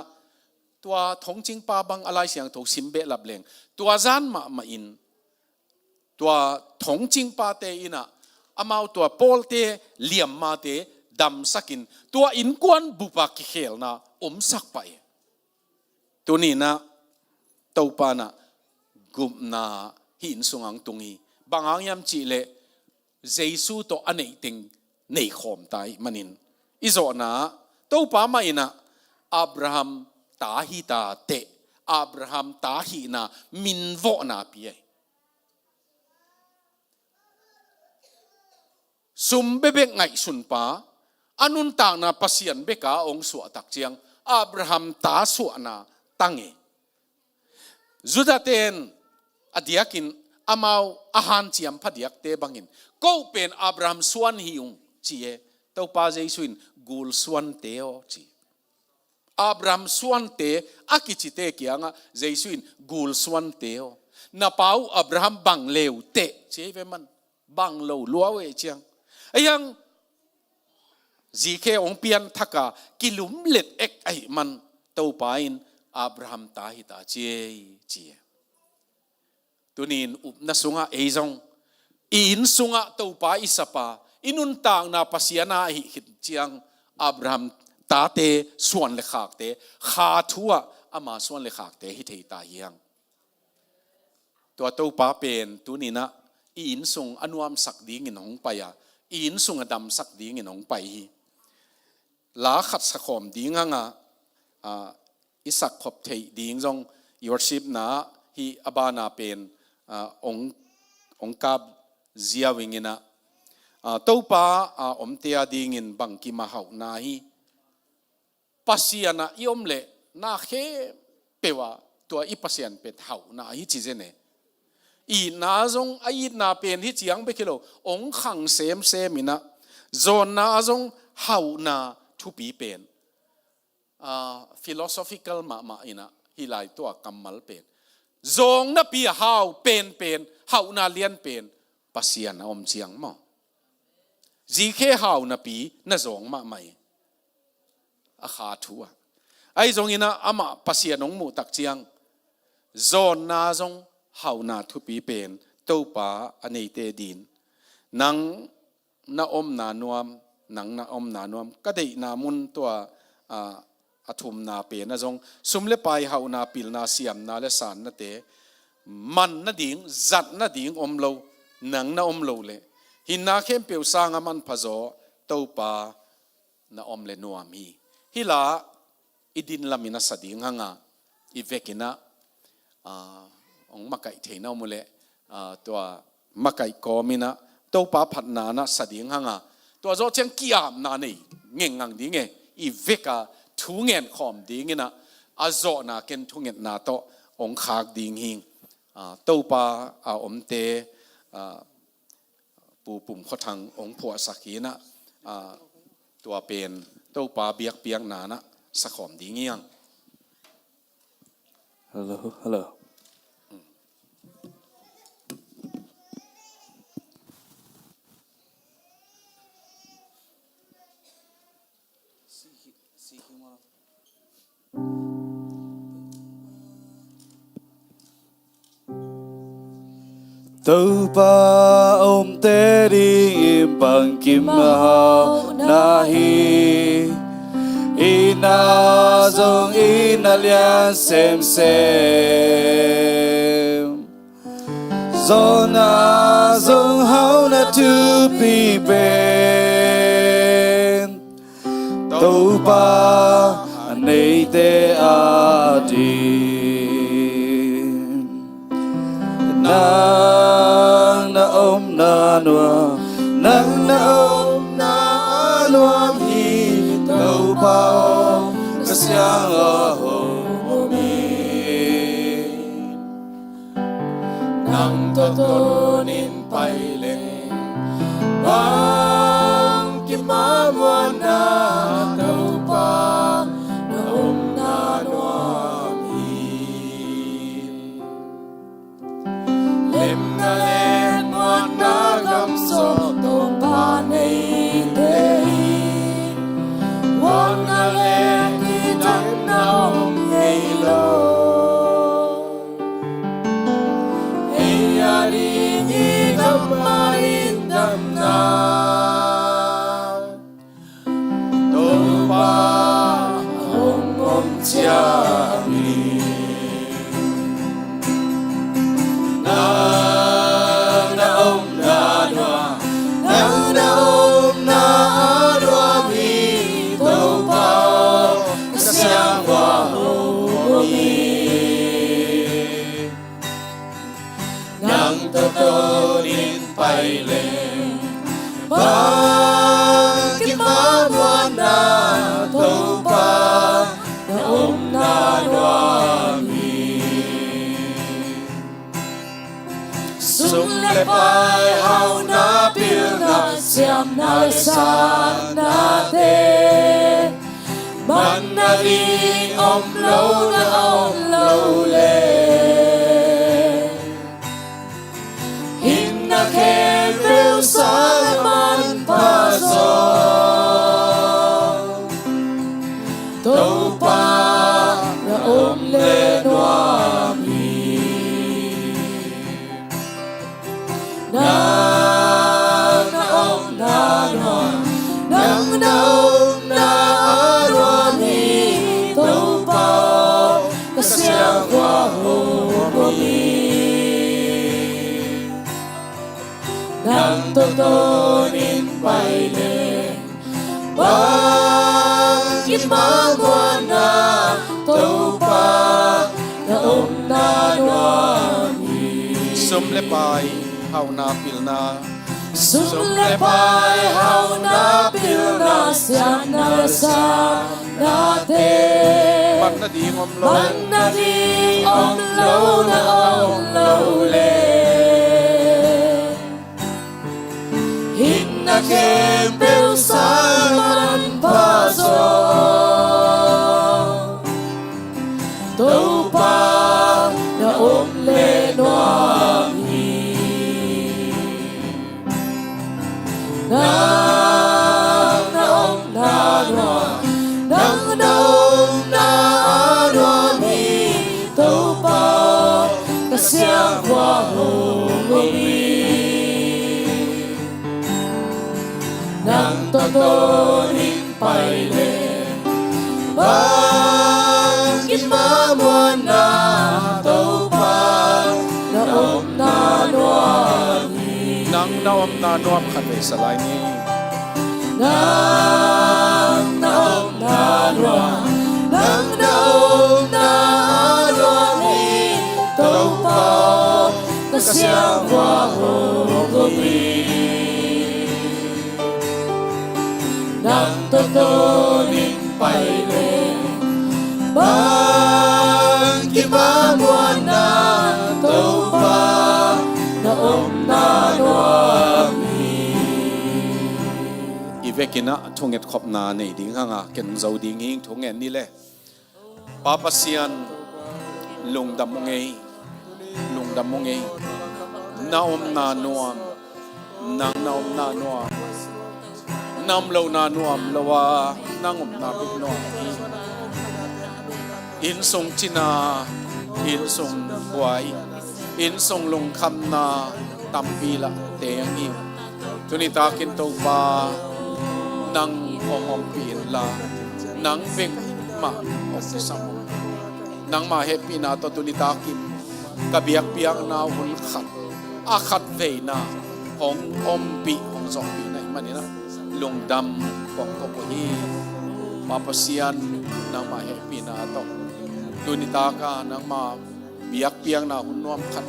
tua thong ching pa bang alai siang tho simbe lap leng tua zan ma in tua thong ching pa te ina amau tua pol te liam ma te dam sakin tua in kwan bu pa ki khel na sak pai tu ni na to pa na gum na hin sungang tungi bangang yam chi le jesu to anei ting nei khom tai manin izo na to pa ma ina abraham ta hi ta te abraham ta hi na min vo na pi sum bebe ngai sun pa anun tang na pasian beka ong su tak chiang abraham ta su na tangi zudaten adiakin amau ahan chiam phadiak te bangin ko pen abraham suan hiung chie to pa jesuin gul suan teo chi abraham suan te akichite kianga jesuin gul suan teo na pau Abraham bang leu te che ve man bang lo lua we chiang ayang zike ong pian thaka kilum let ek ai man to pain Abraham ta hi ta che chi tunin up na sunga eizong in sunga to pa isapa inun tang na pasiana hi hit chiang Abraham ta te suan le khak te kha thua ama suan le khak te hi thei ta hiangตัวเต้าป้าเป็นตัวนี้นะอินส่งอนุามสักดีเงินของไปอ่ะอินส่งอดำสักดีเงินของไปลาขัดสักขอมดีงั้งอ่ะอิสักขบเทดีงจงยอร์ชิปนะฮีอบานาเป็นองค์กับเจียวิงินะเต้าป้าอมเตียดีเงินบังกิมาหานาฮีปัสยานะยอมเละนาเขเปว่าตัวอีปัสยานเป็ดหานาฮีจีเจเนอีนาจงไอ้นาเป็นที่เจียงไปคิโลองขังเซมมินะโซนนาจงเฮานาทุปีเป็นphilosophical มาอินะฮิไลตัวกัมมัลเป็นจงนับปีเฮาเป็นเฮานาเลียนเป็นปัสยานะอมเจียงมั้งจีเคเฮานาปีน่าจงมาไม่อาขาทัวไอ้จงอินะอามาปัสยานงมูตักเจียงโซนนาจงเฮานาทุปีเป็นเต้าป่าอันนี้เตดินนังนาอมนานวมนังนาอมนานวมก็ได้นามุนตัวอธุมนาเป็นนะจงสุมเลไปเฮานาปิลนาเสียมนาเลสานนาเตมันนาดิ่งจัดนาดิ่งอมโลนังนาอมโลเลยหินนาเข้มเปียวสร้างมันพะโจเต้าป่านาอมเลนัวมีฮิลาอิดินลามินาสดิ่งหางาอีเวกินะองมาไก่เทน่ามุเลตัวมาไก่กอมินะตัวป้าผัดนานะสดิ่งหางตัวโจเชียงกี้ยามนานี่เง่งงังดีเงอีเวกาทุเงินขอมดีเงนะอาโจนาเกนทุเงินนาโตองขากดิ่งหิงตัวป้าอมเตปูปุ่มข้อทางองผัวสักขีนะตัวเป็นตัวป้าเบียกเปียงนานะสักขอมดีเงี้ยง Hello Tâu ba ôm tê đi im bằng kim hào nahi ina zong ina lian xem zona zong hao na tu pi ben tâu ba nei te a di nang na om na nua nang na om na nua hi tâu bao ka siang a ho mi nang to to nin pai le bang ki ma mo na tâu ba na om na nua Lim na len mon na gam so tong pa nei te Wan na len ki tan na om nei lo Ei ari ni gam ma in dam na Tong pa om chia mi Pai le ba ki ma mo na to pa na om na wa mi sung le pai hao na pil na siam na sa na te man na ri om lo le to nin pai le bang kit ma muan na to pa na na nuam hi sum le pai hau na pil na sum le pai hau na pil na siam na sa na te bang na di ngom lo bang na di om lo le hit na kem pel san man pa so to pa na om le nuam hi na om na nuam na om na nuam hi to pa ka siang qua ho mi nang to nin pai le bang kit ma muan na to pa na om na nuam hi nang na om na nuam khat ve salai ni nang na om na nuam nang na om na nuam hi to pa ka siang qua ho mi nang to nin pai le bang kit ma muan na to pa na om na nuam hi ivekina thunget khop na nei ding hanga ken zo ding hing thungen ni le papa sian lungdam ngei na om na nuam nang na om na nuam nam lo na nuam lawa nang om na big nuam in song china in song huai in song lung kham na tampi la teng hi tuni ta kin to pa nang om pin la nang big ma of sam nang ma happy na to tuni ta kim kabiak piang na hun khat a khat ve na hong om pi hong zong pi na manina lung dam kong ko hi papasian nang ma happy na to tunita ka nang ma biak piang na hun nuam khat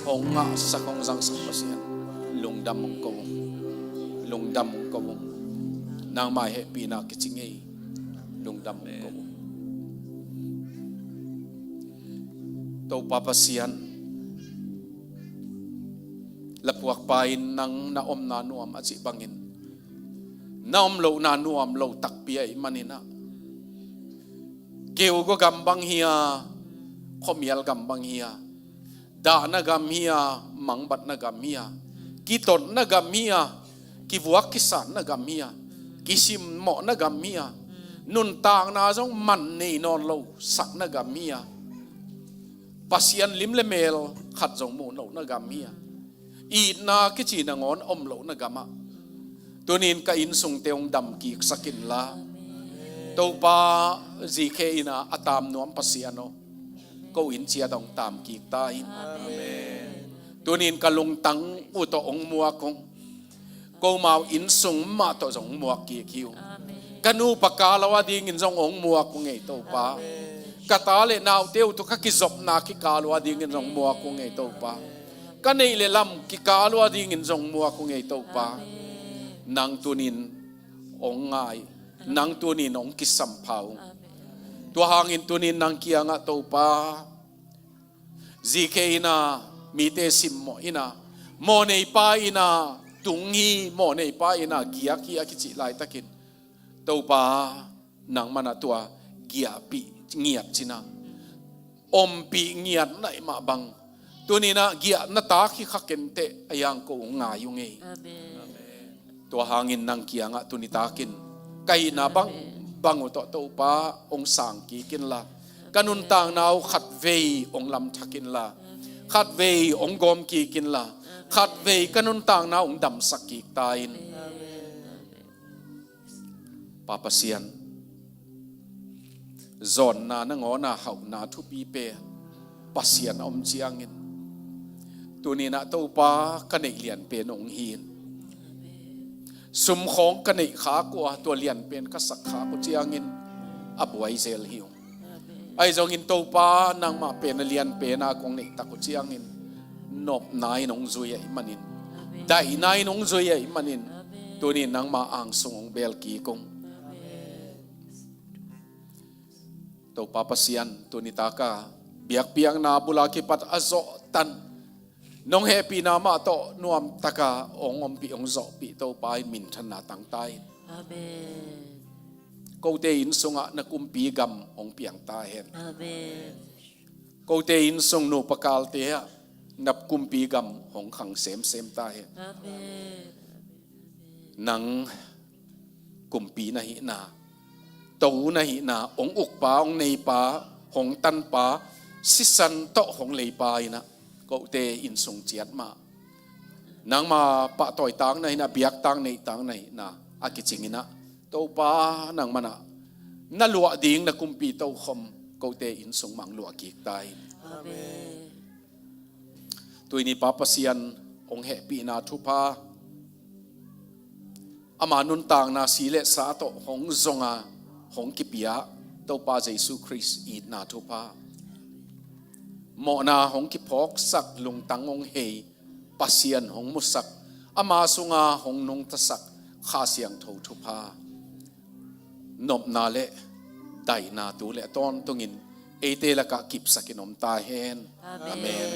hong nga sa kong sang sa pasian lung dam ko nang ma happy na kichingei lung dam ko to papasian lapuak pain nang naom na nuam achi bangin naom lo na nuam lo takpia manina keu go gambang hiya khomial gambang hiya da na gam hiya mangbat na gam hiya kiton na gam hiya kiwak kisan na gam hiya kisim mo na gam hiya nun tang na jong man nei non lo sak na gam hiya pasian lim le mel khat jong mo no na gam hiya i na ki chi na ngon om lo na gama tunin ka in sung teong dam ki sakin la to pa zk ina atam nuam pasiano ko in chia dong tam ki ta in amen tunin ka lung tang u to ong mua kong ko mau in sung ma to jong mua ki kiu kanu pakalawa ding in jong ong mua kong ei to pa katale naw teu to ka ki zop na ki kalwa ding in jong mua kong ei to pa kanei le lam ki kalwa ding in jong mua kong ei to pa nang tunin ong ngai nang tunin ong kisam phau tua hangin tunin nang kianga to pa zk ina mite sim mo ina mo nei pa ina tungi mo nei pa ina gia ki akichi lai takin to pa nang mana tua gia pi ngiat china om pi ngiat nai ma bang tunina gia na ta ki khakente ayang ko ngayunge tua hangin nang kianga tunitakin kay na bango to pa ong sang ki kin la kanun tang naw khat vei ong lam thakin la khat vei ong gom ki kin la khat vei kanun tang naw ong dam sakki tain papasian zon na ngona hau na thu pi pe pasian om chiangin tunina to pa kanei lian pe nong hin สุมของกันในขากัวตัวเลียนเป็นก็สักขากุเจียงินอบวยเซลหิวไอ้จงอินโตปานางมาเป็นเลียนเป็นากงในตะกุเจียงินนบนายนงซุยไอ้มันินได้นายนงซุยไอ้มันินตัวนี้นางมาอ่างสงเบลกีกงตัวปาปเซียนตัวนี้ตากาเบียกเปียงนาบุลากิปัดอโซตันน้องเฮปีนามาโตนวมตากาองอมปีองโซปีโตปายมินชนะตั้งใต้กูเตอินสงะนักุมปีกำองเปียงตาเห็นกูเตอินสงนูปกาลเตียนับกุมปีกำของขังเสมตาเห็นนังกุมปีนาหินาตูนาหินาองอุกปาองในปาของตันปาสิสันโตของเลยปายนะก็เตอินสงเจียดมานางมาปะต่อยตังในนะเบียกตังในตังในนะอากิจิงินะโตปานางมันน่าลัวดิ่งนะกุมปีโตคมก็เตอินสงมังลัวกิกตายตัวนี้ปาปเซียนองเหปีนาทุพาอามานุนต่างนาสีเลสาโตของจงอาของกิปิยะโตปาเยซูคริสต์อีดนาทุพาหมอนาของกิพอกสักลงตังองเฮปาเซียนของมุสักอามาสุงาของนงทศักข้าเสียงโททุพานบนาเลไดนาตูเลตอนตุงินเอเตละกะกิบสักินอมตาเฮนอาเมน